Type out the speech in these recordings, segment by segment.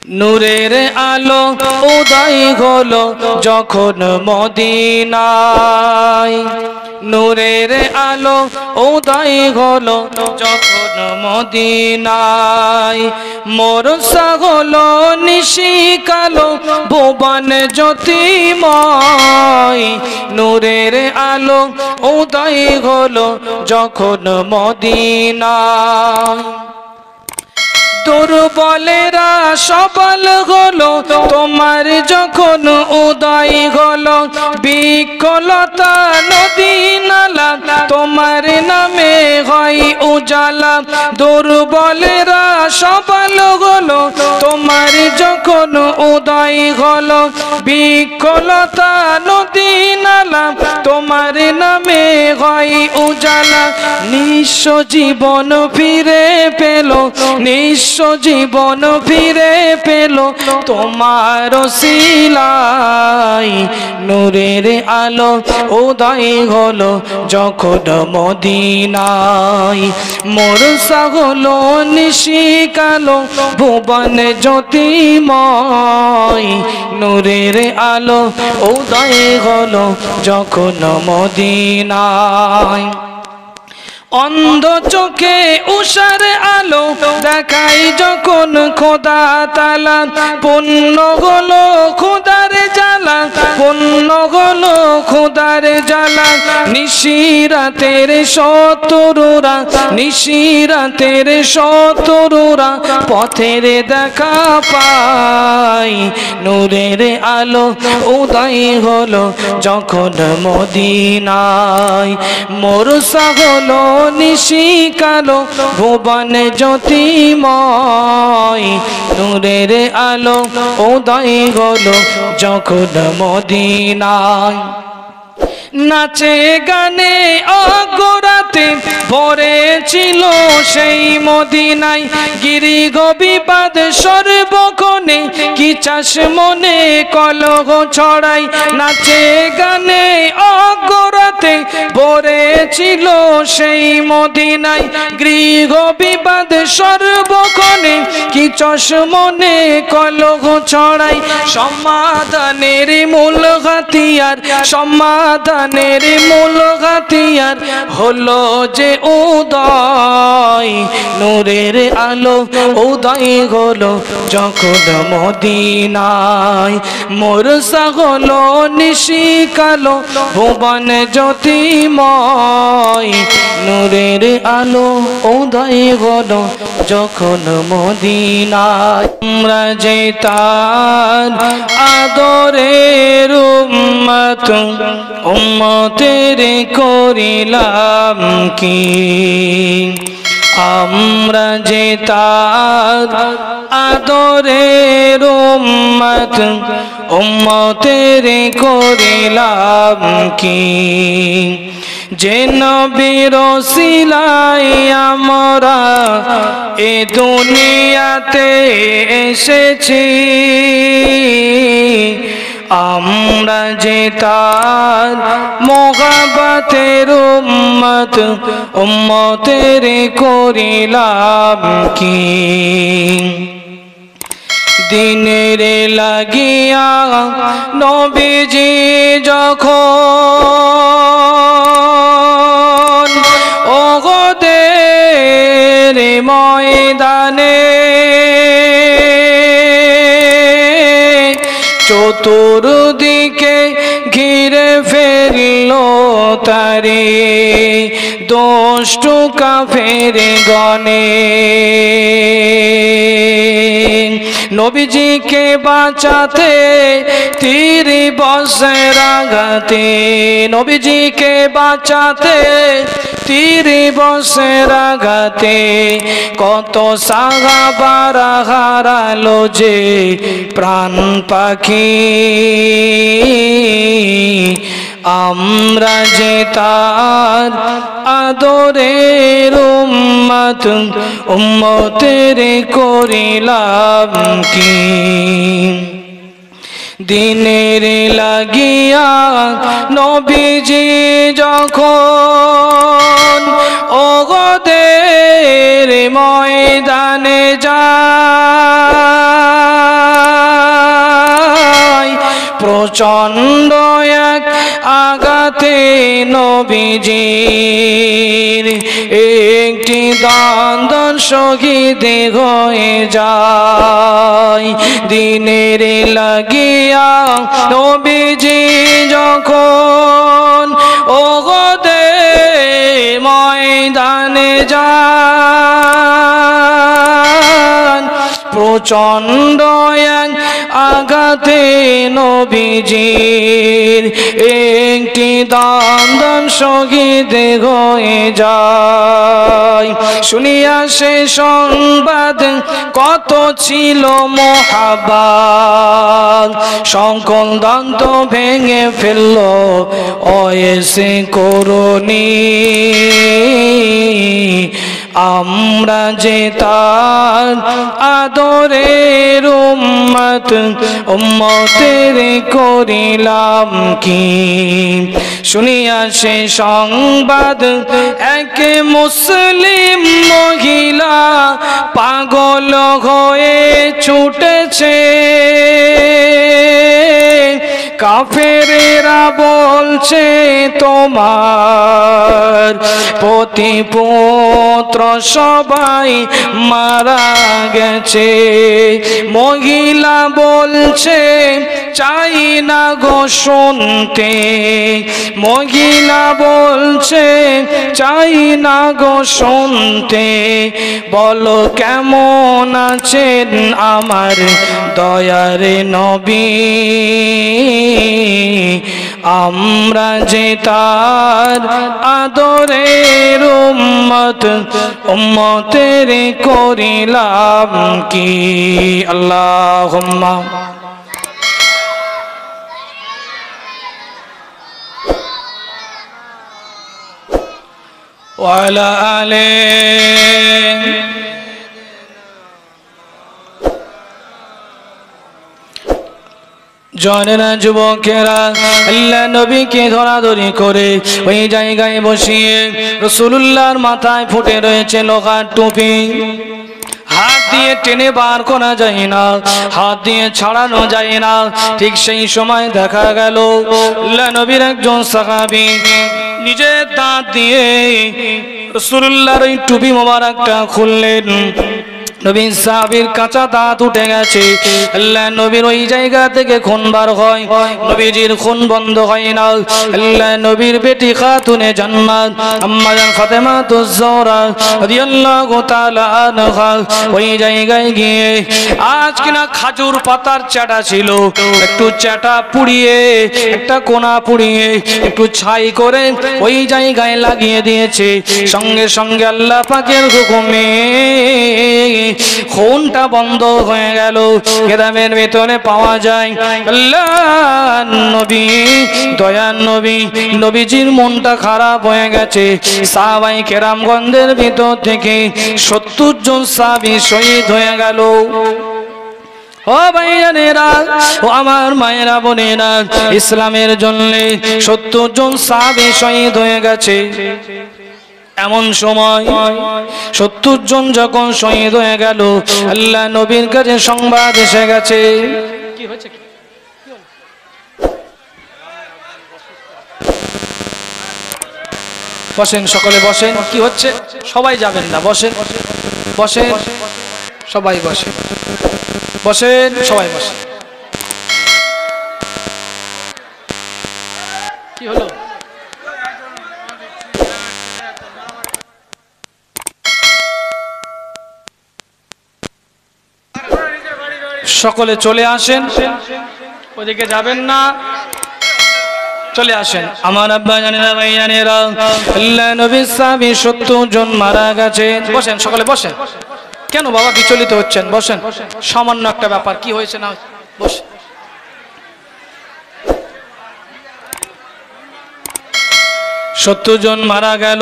নূরের আলো উদয় হলো যখন মদিনায়, নূরের আলো উদয় হলো যখন মদিনায়। মোরসা হলো নিশি কালো ভুবন জ্যোতিময়, নূরের আলো উদয় হলো যখন মদিনায়। দুর্বলেরা সবল হলো তোমার যখন উদয় হলো, বিকলতা নদী নালা তোমার নামে হয় উজালা। দুর্বলেরা সবল হলো তোমার যখন উদয় হলো, বিকলতা নদী নালা তোমার নামে হয় উজালা। নিঃস্ব জীবন ফিরে পেল, নিঃস্ব জীবন ফিরে পেল তোমার ওসিলায়। নূরের আলো উদয় হলো যখন মদিনায়, মোরসা হলো নিশি কালো ভুবন জ্যোতিময়। নূরের আলো উদয় হলো যখন মদিনায়। অন্ধ চোখে উষার আলো দেখাই যখন খোদা তাআলা, পূর্ণ হলো খোদার জ্বালা, পূর্ণ হলো খোদার জ্বালা। নিশিরাতের শত্রুরা, নিশিরাতের শত্রুরা পথের দেখা পায়। নূরের আলো উদয় হলো যখন মদিনায়, মোরসা হলো নিশি কালো ভুবন জ্যোতিময়। নূরের আলো উদয় হলো যখন মদিনায়। নাচে গানে অগরাতে ভরেছিল সেই মদিনায়, গিরি গোবিবাদ সর্বক্ষণে কি চাষ মনে কলহ ছড়াই। নাচে গানে অগরাতে ভরেছিল সেই মদিনায়, গৃহ বিবাদ সর্বক্ষণে কি চাষ মনে কলহ ছড়াই। সমাধানের মূল হাতিয়ার, সমাধানের মূল হাতিয়ার হলো যে উদয়। নূরের আলো উদয় হলো যখন মদিনায়, মোরসা হলো নিশি কালো ভুবন জ্যোতিময়। নূরের আলো উদয় হলো যখন মদিনায়। আমরা যে তার আদরের উম্মত, উম্মতের করিলাম কি? আমরা যে তার আদরের উম্মত, উম্মতের করিলাম কি? যে নবীর ওসিলায় আমরা এ দুনিয়াতে এসেছি, আমরা যে তার মোহাব্বতের উম্মত, উম্মতের করিলাম কি? দিনের লাগিয়া নবীজি যখন ওহদের ময়দানে চতুর্দিকে ঘিরে ফেললো তারে দুষ্টু কাফের গণে। নবীজিকে বাঁচাতে তীর বর্ষার আঘাতে, নবীজিকে বাঁচাতে তীর বর্ষার আঘাতে কত সাহাবারা হারালো যে প্রাণ পাখি। আমরা যে তার আদরের উম্মত, উম্মতের করিলাম কি? দিনের লাগিয়া নবীজি যখন ওহদের ময়দানে যায়, প্রচণ্ড এক আঘাতে নবীজির একটি দান শহীদ হয়ে যায়। দিনের লাগিয়া নবীজি যখন উহুদের ময়দানে যান, প্রচণ্ড এক আঘাতে নবীজির একটি দান শহীদ হয়ে যায়। শুনিয়া সে সংবাদ কত ছিল মহাবাদ, সকল দন্ত ভেঙে ফেলল অয়েসে করুণী। আমরা যে তার আদরের উম্মত, উম্মতের করিলাম কি? শুনিয়া সে সংবাদ এক মুসলিম মহিলা পাগল হয়ে ছুটেছে। কাফেরেরা বলছে তোমার পতিপুত্র সবাই মারা গেছে। মহিলা বলছে চাই না গো শুনতে, মহিলা বলছে চাই না গো শুনতে। বলো কেমন আছেন আমার দয়ার নবী? আমরা যে তার আদরের উম্মত, উম্মতের করিলাম কি? আল্লাহুম্মা ওয়া আলা আলিহি। জানেনা যুবকেরা, আল্লাহ নবীকে ধরাধরি করে ওই জায়গায় বসিয়ে রাসূলুল্লাহর মাথায় ফুটে রয়েছে লোহার টুপি। হাত দিয়ে টেনে বার করা যায় না, হাত দিয়ে ছাড়ানো যায় না। ঠিক সেই সময় দেখা গেল আল্লাহ নবীর একজন সাহাবী নিজের দাঁত দিয়ে রাসূলুল্লাহর ওই টুপি মোবারকটা খুললেন। নবীর সাহাবীর কাঁচা দাঁত উঠে গেছে। আল্লাহ নবীর ওই জায়গা থেকে খুন বার হয়, নবীজির খুন বন্ধ হয় না। আল্লাহ নবীর বেটি খাতুনে জান্নাত আম্মা জান ফাতেমাতুজ জোহরা রাদিয়াল্লাহু তাআলা আনহা ওই জায়গায় গিয়ে আজ কিনা খাজুর পাতার চাটা ছিল, একটু চাটা পুড়িয়ে একটা কোনা পুড়িয়ে একটু ছাই করে ওই জায়গায় লাগিয়ে দিয়েছে। সঙ্গে সঙ্গে আল্লাহ পাকের হুকুমে খুনটা বন্ধ হয়ে গেল। কেতাবের ভিতরে পাওয়া যায় আল্লাহ নবী, দয়ার নবী, নবীজির মনটা খারাপ হয়ে গেছে। সাহাবায়ে কেরামগণদের ভিতর থেকে 70 জন সাহাবী শহীদ হয়ে গেল। ও ভাইজানেরা, ও আমার মায়েরা বোনেরা, ইসলামের জন্য 70 জন সাহাবী শহীদ হয়ে গেছে। এমন সময় 70 জন যখন শহীদ হয়ে গেল, আল্লাহ নবীর কাছে সংবাদ এসে গেছে। কি হয়েছে? বসেন, সকলে বসেন। কি হচ্ছে? সবাই যাবেন না, বসেন বসেন, সবাই বসেন বসেন, সবাই বসেন। কি হলো? সকলে চলে আসেন, ওদিকে যাবেন না, চলে আসেন। আমার আব্বা জানেরা, ভাই জানেরা, আল্লাহ নবীর সাহাবী 70 জন মারা গেছে। বসেন, সকলে বসেন। কেন বাবা বিচলিত হচ্ছেন? বসেন, সামান্য একটা ব্যাপার, কি হয়েছে না বসেন। 70 জন মারা গেল,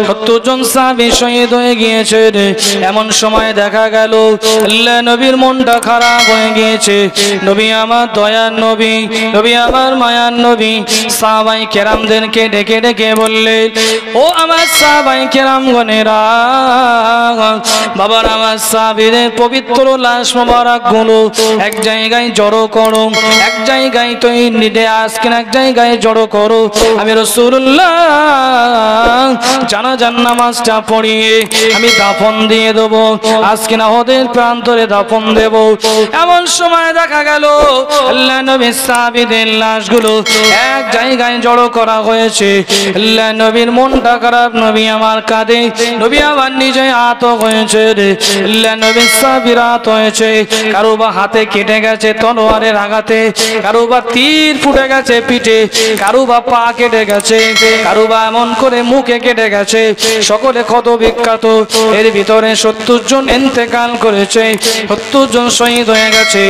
70 জন সাহাবী শহীদ হয়ে গিয়েছে। এমন সময় দেখা গেল আল্লাহ নবীর মনটা খারাপ হয়ে গিয়েছে। নবী আমার দয়ার নবী, নবী আমার মায়ার নবী সাহাবায়ে কেরামদেরকে ডেকে ডেকে বললেন, ও আমার সাহাবায়ে কেরামগণেরা, বাবার আমার সাহাবীদের পবিত্র লাশ মোবারক গুলো এক জায়গায় জড়ো করো, এক জায়গায় নিদে আজকে এক জায়গায় জড়ো করো। আমি রাসূলুল্লাহ জানাজার নামাজটা পড়িয়ে আমি দাফন দিয়ে দেবো, আজকে না ওদের প্রান্তরে দাফন দেব। এমন সময় দেখা গেল আল্লাহ নবীর সাহাবীদের লাশগুলো এক জায়গায় জড়ো করা হয়েছে। আল্লাহ নবীর মনটা খারাপ, নবী আমার কাঁদে, নবী আমার নিজে আহত হয়েছে। আল্লাহ নবীর সাহাবীরা আহত হয়েছে, কারো বা হাতে কেটে গেছে তলোয়ারের আঘাতে, কারো বা তীর ফুটে গেছে পিঠে, কারো বা পা কেটে গেছে, কারো বা এমন করে মুখে কেটে গেছে। সকলে কত বিখ্যাত। এর ভিতরে 70 জন ইন্তেকাল করেছে, 70 জন শহীদ হয়ে গেছে।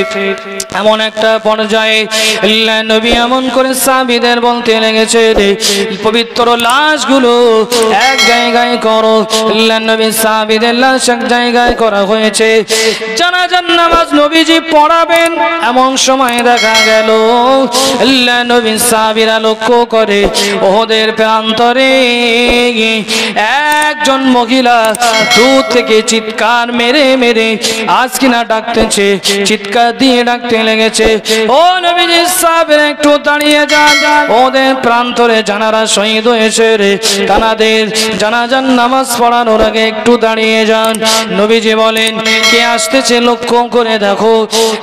এমন একটা পর্যায়ে আল্লাহ নবী এমন করে সাহাবীদের বলতে লেগেছে, পবিত্র লাশগুলো এক জায়গায় করো। আল্লাহ নবী সাহাবীদের লাশ এক জায়গায় করা হয়েছে। জানাজার নামাজ নবীজি পড়াবেন, এমন সময় দেখা গেল আল্লাহ নবী সাহাবীরা লক্ষ্য করে ওদের প্রান্তরে একজন মহিলা দূর থেকে চিৎকার মেরে মেরে আজ কিনা ডাকতেছে, চিৎকার দিয়ে ডাকতে লেগেছে, ও নবীজি সাহাবীরা একটু দাঁড়িয়ে যান, ওদের প্রান্তরে জানারা শহীদ হয়েছে রে, তানাদের জানাজার নামাজ পড়ানোর আগে একটু দাঁড়িয়ে যান। নবীজি বলেন, কে আসতেছে লক্ষ্য করে দেখো।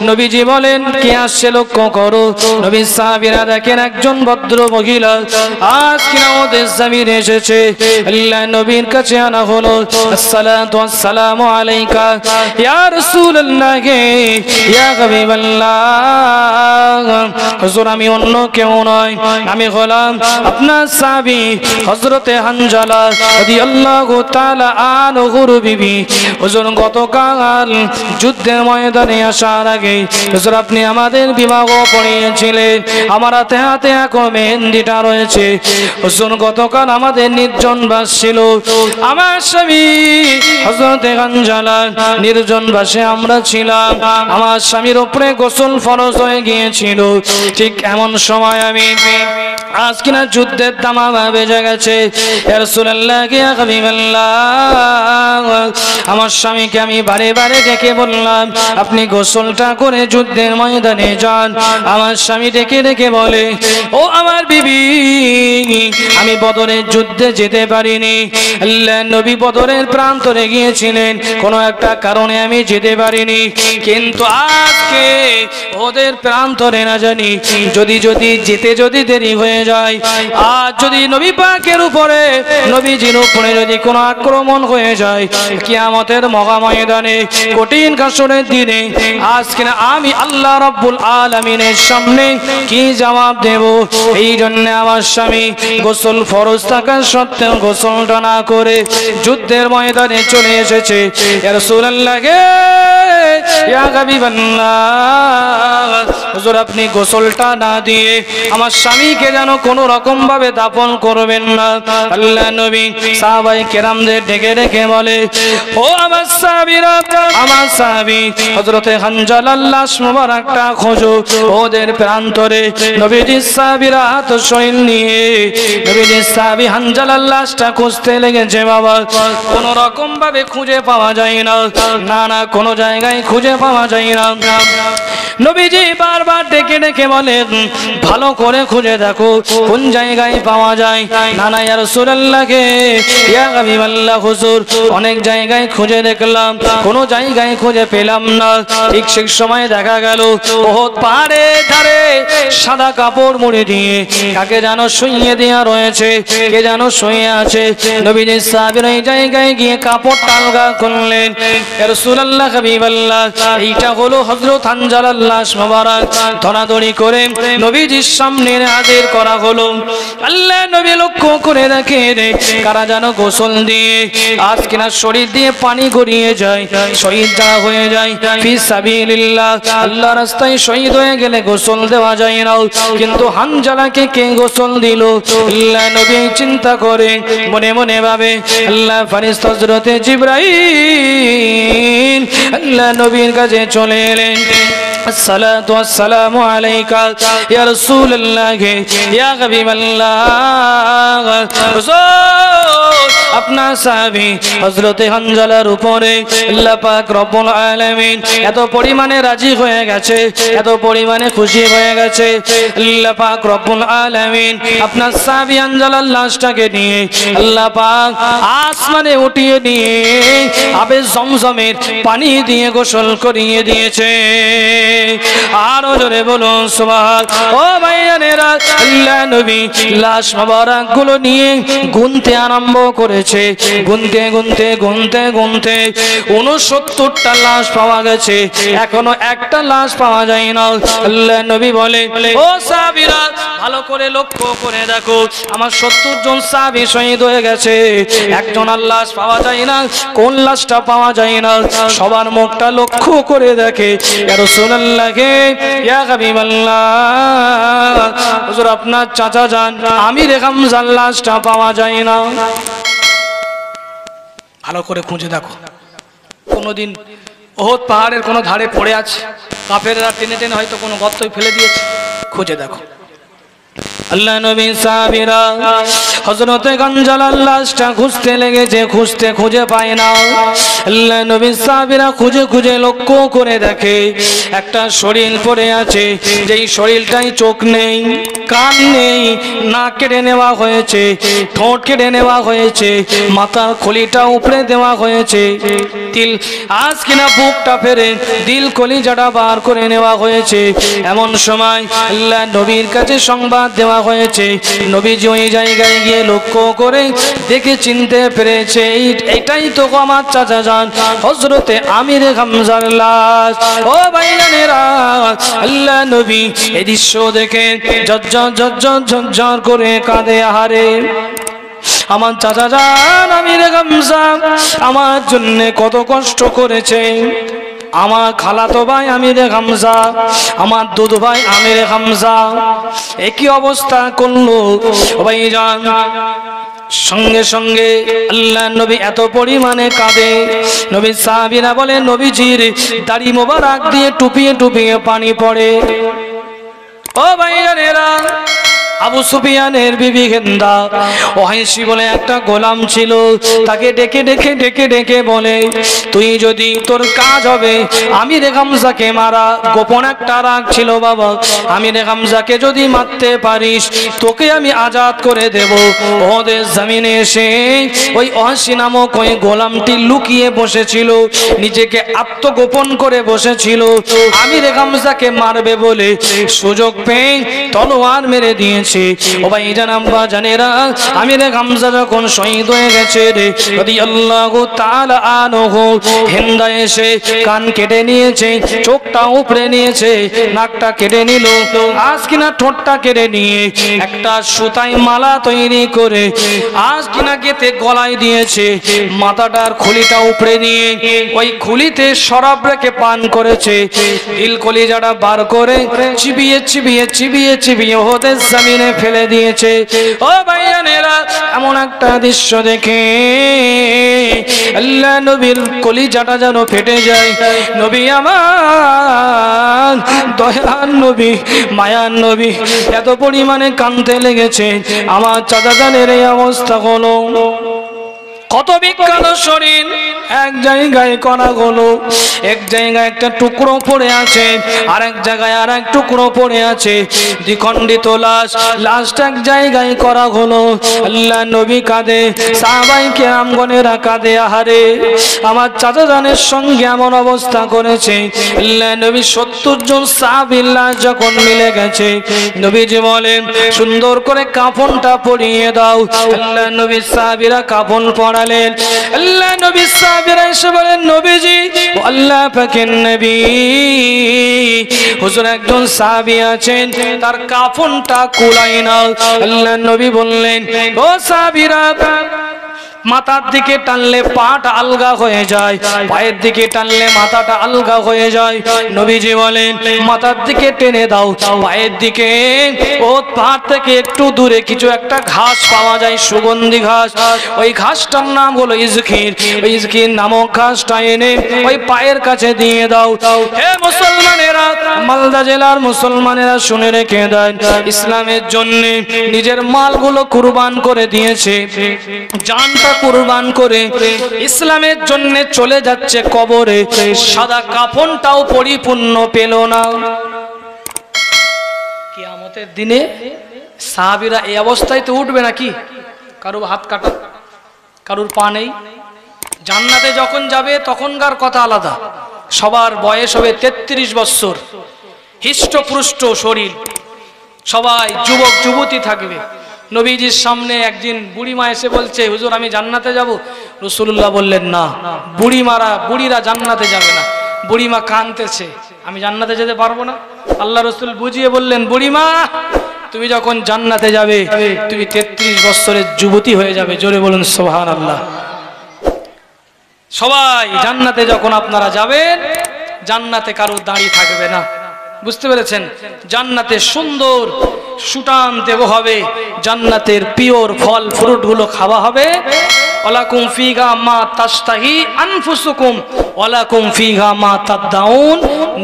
নবীজি বলেন, কে আসছে লক্ষ্য করো। নবী সাহাবীরা দেখেন একজন ভদ্র মহিলা আজ কিনা ওদের জমিনে এসেছে। আল্লাহ নবীর কাছে আনা হলো, আসসালাতু ওয়াসসালামু আলাইকা ইয়া রাসূলুল্লাহ, ইয়া হাবিবাল্লাহ। হুজুর আমি অন্য কেউ নয়, আমি হলাম আপনার সাহাবী হযরতে হানজালা রাদিয়াল্লাহু তাআলা আনহুর বিবি। হুজুর গতকাল যুদ্ধের ময়দানে আসার আগে হুজুর আপনি আমাদের বিবাহ পড়িয়েছিলেন, আমার হাতে হাতে এখন মেহেন্দিটা রয়েছে। হুজুর গতকাল আমাদের নির্জন বাস ছিল, আমার স্বামী হযরতে হানজালা নির্জন বাসে আমরা ছিলাম, আমার স্বামীর উপরে গোসল ফরজ হয়ে গিয়েছিল। ঠিক এমন সময় আমি আজ কিনা যুদ্ধের দামামা বেজে গেছে, ইয়া রাসূলুল্লাহ ইয়া হাবিবাল্লাহ, আমার স্বামীকে আমি বারে বারে ডেকে বললাম আপনি গোসলটা করে যুদ্ধের ময়দানে যান। আমার স্বামী ডেকে ডেকে বলে, ও আমার বিবি, আমি বদরের যুদ্ধে যেতে পারিনি। আল্লাহ নবী বদরের প্রান্তরে গিয়েছিলেন, কোনো একটা কারণে আমি যেতে পারিনি, কিন্তু আজকে ওদের প্রান্তরে না জানি যদি যেতে দেরি হয়ে যায়, আর যদি নবী পাকের উপরে নবীজির উপরে যদি কোনো আক্রমণ হয়ে যায় কিয়ামতের মহা ময়দানে কঠিন কাসরের দিনে আজকে না আমি আল্লাহ রাব্বুল আলামিনের সামনে কি জবাব দেব। এই জন্য আমার স্বামী গোসল ফরজ থাকা সত্ত্বেও গোসলটা না করে যুদ্ধের ময়দানে চলে এসেছে। ইয়া রাসূলুল্লাহ ইয়া হাবিবাল্লাহ, হুজুর আপনি গোসলটা না দিয়ে আমার স্বামীকে যেন কোনো রকম ভাবে দাফন করবেন না। আল্লাহ নবী সাহাবায়ে কেরামদের ডেকে ডেকে বলে, ও আমার সাহাবীরা, আমার সাহাবী হযরতে হানজালার লাশ মোবারকটা খোঁজো। ওদের প্রান্তরে নবীজির সাহাবীরা হাত শৈল নিয়ে নবীজির সাহাবী হানজালার লাশটা খুঁজতে লেগেছে। বাবা কোনো রকম ভাবে খুঁজে পাওয়া যায় না, না না কোনো জায়গায় খুঁজে পাওয়া যায় না। নবীজি বারবার ডেকে ডেকে বলেন, ভালো করে খুঁজে দেখো কোন জায়গায় পাওয়া যায়। না না ইয়া রাসূলুল্লাহ ইয়া হাবিবাল্লাহ, হুজুর অনেক জায়গায় খুঁজে দেখলাম, কোনো জায়গায় খুঁজে পেলাম না। ঠিক সেই সময় দেখা গেল ওহদ পাহাড়ের ধারে সাদা কাপড় মুড়ি দিয়ে কাকে যেন শুইয়ে দেওয়া রয়েছে, কে যেন শুয়ে আছে। নবীজির সাহাবীরা এই জায়গায় গিয়ে কাপড়টা আলগা করলেন। ইয়া রাসূলুল্লাহ হাবিবাল্লাহ, এইটা হলো হযরত হানজালার লাশ মোবারক ধরাধরি করে নবীজির সামনে হাজির করা হলো। আল্লাহ নবী লক্ষ্য করে দেখে কারা যেন গোসল দিয়ে আজ কিনা শরীর দিয়ে পানি গড়িয়ে যায়, শহীদ যারা হয়ে যায় ফি সাবিলিল্লাহ, আল্লাহ রাস্তায় শহীদ হয়ে গেলে গোসল দেওয়া যায় না, কিন্তু হানজালাকে কে গোসল দিল? আল্লাহ নবী চিন্তা করে মনে মনে ভাবে আল্লাহ ফেরেশতা হযরতে জিবরাইল আল্লাহ নবীর কাছে চলে এলেন। আসসালাতু ওয়াসসালামু আলাইকা ইয়া রাসূলুল্লাহ ইয়া হাবিবাল্লাহ। আপনার সাহাবী হযরতে হানজালার উপরে আল্লাহ পাক রব্বুল আলামিন এত পরিমাণে রাজি হয়ে গেছে, এত পরিমাণে খুশি হয়ে গেছে, আল্লাহ পাক রব্বুল আলামিন আপনার সাহাবী হানজালার লাশটাকে নিয়ে আল্লাহ পাক আসমানে উঠিয়ে নিয়ে আবে জমজমের পানি দিয়ে গোসল করিয়ে দিয়েছে। আরো জোরে বলুন সুবহান। ও ভাইয়ানেরা, আল্লাহ নবী লাশ মোবারক গুলো নিয়ে গুনতে আরম্ভ করেছে। গুনতে গুনতে গুনতে গুনতে 69টা লাশ পাওয়া গেছে, এখনো একটা লাশ পাওয়া যায় না। আল্লাহ নবী বলে, ও সাহাবীরা ভালো করে লক্ষ্য করে দেখো, আমার 70 জন সাহাবী শহীদ হয়ে গেছে, একজন লাশ পাওয়া যায় না। কোন লাশটা পাওয়া যায় না? সবার মুখটা লক্ষ্য করে দেখে, ইয়া রাসূলুল্লাহ ইয়া হাবিবাল্লাহ, হুজুর আপনার চাচা যান আমির হামজার লাশটা পাওয়া যায় না। ভালো করে খুঁজে দেখো, কোনোদিন ওহদ পাহাড়ের কোনো ধারে পড়ে আছে, কাফেররা টেনে টেনে হয়তো কোনো গর্তয় ফেলে দিয়েছে, খুঁজে দেখো। আল্লাহ নবী সাহাবীরা হযরতে হানজালার লাশটা খুঁজতে লেগেছে, খুঁজতে খুঁজে পায় না। আল্লাহ নবী সাহাবীরা খুঁজে খুঁজে লক্ষ্য করে দেখে একটা শরীর পড়ে আছে, যেই শরীরটাই চোখ নেই, কান নেই, নাক কেটে নেওয়া হয়েছে, ঠোঁট কেটে নেওয়া হয়েছে, মাথার খুলিটা উপড়ে দেওয়া হয়েছে, তিল আজ কিনা বুকটা ফেরে দিল কলিজাটা বার করে নেওয়া হয়েছে। এমন সময় আল্লাহ নবীর কাছে সংবাদ দেওয়া হয়েছে। নবীজি ওই জায়গায় গিয়ে লক্ষ্য করে দেখে চিনতে পেরেছে এটাই তো আমার চাচা যান হযরতে আমির হামজার লাশ। ও ভাইজানেরা, আল্লাহ নবী এই দৃশ্য দেখে ঝরঝর ঝরঝর ঝরঝর করে কাঁদে। আহারে আমার চাচা যান আমির হামজা আমার জন্য কত কষ্ট করেছে, আমার খালাতো ভাই আমির হামজা, আমার দুধ ভাই আমির হামজা একই অবস্থা করলো। ভাইজান সঙ্গে সঙ্গে আল্লাহ নবী এত পরিমাণে কাঁদে, নবী সাহাবীরা বলে নবীজির দাড়ি মোবারক দিয়ে টুপিয়ে টুপিয়ে পানি পড়ে। ও ভাইজানেরা, আবু সুফিয়ানের বিবি হিন্দা ওহাইসি বলে একটা গোলাম ছিল, তাকে ডেকে ডেকে ডেকে ডেকে বলে, তুই যদি তোর কাজ হবে আমির হামজাকে মারা, গোপন একটা রাগ ছিল বাবা, আমির হামজাকে যদি মারতে পারিস তোকে আমি আজাদ করে দেব। ওদের জমিনে এসে ওই ওহাইসি নামক ওই গোলামটি লুকিয়ে বসেছিল, নিজেকে আত্মগোপন করে বসেছিল, আমির হামজাকে মারবে বলে সুযোগ পেয়ে তলোয়ার মেরে দিয়েছে। ও ভাইজান আম্মা জানেরা, আমির হামজা যখন শহীদ হয়ে গেছে রাদিয়াল্লাহু তাআলা আনহু, হিন্দা এসে কান কেটে নিয়েছে, চোখটা উপড়ে নিয়েছে, নাকটা কেটে নিল, আজ কিনা ঠোঁটটা কেটে নিয়ে একটা সুতায় মালা তৈরি করে আজ কিনা গেতে গলায় দিয়েছে, মাথাটার খুলিটা উপড়ে নিয়ে ওই খুলিতে শরাব রেখে পান করেছে, দিল কলিজাটা বার করে চিবিয়ে চিবিয়ে চিবিয়ে চিবিয়ে ওদের জমিনে ফেলে দিয়েছে। ও ভাইজানেরা, এমন একটা দৃশ্য দেখে আল্লাহ নবীর কলিজাটা যেন ফেটে যায়। নবী আমার দয়ার নবী, মায়ার নবী এত পরিমাণে কাঁদতে লেগেছে, আমার চাচা জানের এই অবস্থা হলো। কত বিখ্যাত শরীর এক জায়গায় করা হলো, এক জায়গায় একটা টুকরো পড়ে আছে, আর এক জায়গায় আর এক টুকরো পড়ে আছে, দ্বিখণ্ডিত লাশ, লাশটা এক জায়গায় করা হলো। আল্লাহ নবী কাঁদে, সাহাবায়ে কেরামগণেরা কাঁদে। আহারে আমার চাচা জানের সঙ্গে এমন অবস্থা করেছে। আল্লাহ নবী 70 জন সাহাবীর লাশ যখন মিলে গেছে, নবীজি বলেন সুন্দর করে কাফনটা পরিয়ে দাও। আল্লাহ নবী সাহাবীরা কাফন পরা, আল্লাহ নবী সাহাবীরা এসে বলেন নবীজি ও আল্লাহ পাকের নবী, হুজুর একজন সাহাবী আছেন তার কাফনটা কুলাই নাও। আল্লাহ নবী বললেন ও সাহাবীরা, মাথার দিকে টানলে পাটা আলগা হয়ে যায়, পায়ের দিকে টানলে মাথাটা আলগা হয়ে যায়। নবীজি বলেন মাথার দিকে টেনে দাও, পায়ের দিকে ও পা থেকে একটু দূরে কিছু একটা ঘাস পাওয়া যায়, সুগন্ধি ঘাস। ওই ঘাসটার নাম হলো ইজখির। ওই ইজখির নামক ঘাসটা এনে ওই পায়ের কাছে দিয়ে দাও। হে মুসলমানেরা, মালদা জেলার মুসলমানেরা শুনে রেখে দেন, ইসলামের জন্য নিজের মালগুলো কুরবান করে দিয়েছে, জানটা কুরবান করে ইসলামের জন্য চলে যাচ্ছে কবরে, সাদা কাফনটাও পরিপূর্ণ পেল না। কিয়ামতের দিনে সাহাবীরা এই অবস্থায় তো উঠবে নাকি? কারুর হাত কাটা, কারুর পা নেই। জান্নাতে যখন যাবে তখনকার কথা আলাদা, সবার বয়স হবে 33 বছর, হৃষ্টপুষ্ট শরীর, সবাই যুবক যুবতী থাকবে। নবীজির সামনে একদিন বুড়িমা এসে বলছে হুজুর আমি জান্নাতে যাব। রাসূলুল্লাহ বললেন না, বুড়িরা জান্নাতে যাবে না। বুড়িমা কাঁদতেছে, আমি জান্নাতে যেতে পারবো না। আল্লাহ রাসূল বুঝিয়ে বললেন বুড়িমা তুমি যখন জান্নাতে যাবে তুমি 33 বছরের যুবতী হয়ে যাবে। জোরে বলুন সুবহানাল্লাহ। সবাই জান্নাতে যখন আপনারা যাবেন, জান্নাতে কারো দাঁড়িয়ে থাকবে না, বুঝতে পেরেছেন? জান্নাতে সুন্দর সুটাম দেব হবে, জান্নাতের পিওর ফল ফ্রুট গুলো খাওয়া হবে। ওয়ালাকুম ফিহা মা তাশতাহি আনফুসুকুম ওয়ালাকুম ফিহা মা তাদউন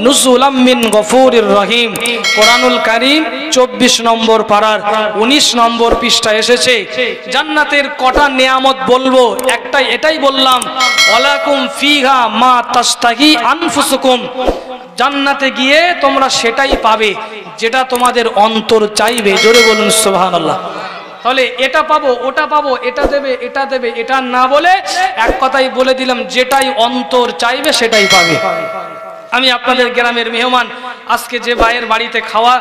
নুজুলাম মিন গফুরির রহিম। কোরআনুল কারীম 24 নম্বর পারার 19 নম্বর পৃষ্ঠা এসেছে। জান্নাতের কটা নিয়ামত বলবো, একটাই এটাই বললাম, ওয়ালাকুম ফিহা মা তাশতাহি আনফুসুকুম। জান্নাতে গিয়ে তোমরা সেটাই পাবে যেটা তোমাদের অন্তর চাইবে। জোরে বলুন সুবহানাল্লাহ। তাহলে এটা পাবো, ওটা পাবো, এটা দেবে, এটা দেবে, এটা না বলে এক কথাই বলে দিলাম যেটাই অন্তর চাইবে সেটাই পাবে। আমি আপনাদের গ্রামের মেহমান, আজকে যে ভাইয়ের বাড়িতে খাওয়া,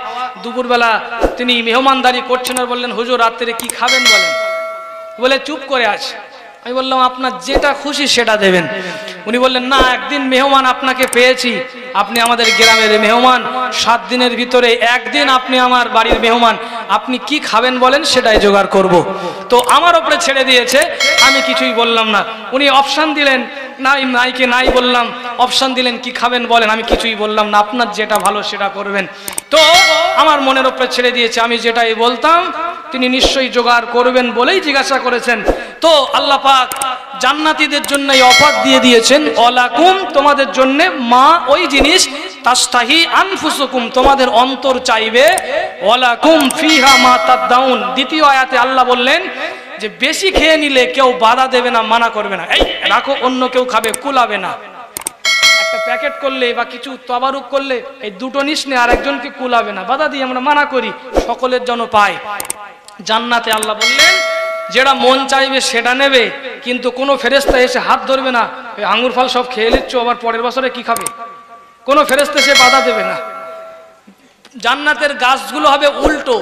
দুপুরবেলা তিনি মেহমানদারি করছেন আর বললেন হুজুর রাত্রে কি খাবেন বলেন, বলে চুপ করে আছে। আমি বললাম আপনার যেটা খুশি সেটা দেবেন। উনি বললেন না, একদিন মেহমান আপনাকে পেয়েছি, আপনি আমাদের গ্রামের মেহমান, 7 দিনের ভিতরে একদিন আপনি আমার বাড়ির মেহমান, আপনি কি খাবেন বলেন সেটাই জোগাড় করব। তো আমার উপরে ছেড়ে দিয়েছে, আমি কিছুই বললাম না। উনি অপশান দিলেন, নাইকে নাই বললাম, অপশান দিলেন কি খাবেন বলেন, আমি কিছুই বললাম না, আপনার যেটা ভালো সেটা করবেন। তো আমার মনের উপরে ছেড়ে দিয়েছে, আমি যেটাই বলতাম তিনি নিশ্চয়ই জোগাড় করবেন বলেই জিজ্ঞাসা করেছেন। তো আল্লাহ পাক জান্নাতীদের জন্য এই অফার দিয়ে দিয়েছেন, ওয়ালাকুম তোমাদের জন্য মা ওই জিনিস তাশতাহি আনফুসুকুম তোমাদের অন্তর চাইবে, ওয়ালাকুম ফিহা মা তাদউন। দ্বিতীয় আয়াতে আল্লাহ বললেন যে বেশি খেয়ে নিলে কেউ বাধা দেবে না, মানা করবে না, এই রাখো অন্য কেউ খাবে, কুলাবে না। একটা প্যাকেট করলে বা কিছু তবারুক করলে এই দুটো নিস নে, আর একজনকে কুলাবে না, বাধা দিয়ে আমরা মানা করি, সকলের জন্য পায়। জান্নাতে আল্লাহ বললেন যেটা মন চাইবে সেটা নেবে, কিন্তু কোনো ফেরেশতা এসে হাত ধরবে না, ওই আঙ্গুর ফল সব খেয়ে নিচ্ছ আবার পরের বছরে কি খাবে, কোনো ফেরেশতা এসে বাধা দেবে না। জান্নাতের গাছগুলো হবে উল্টো,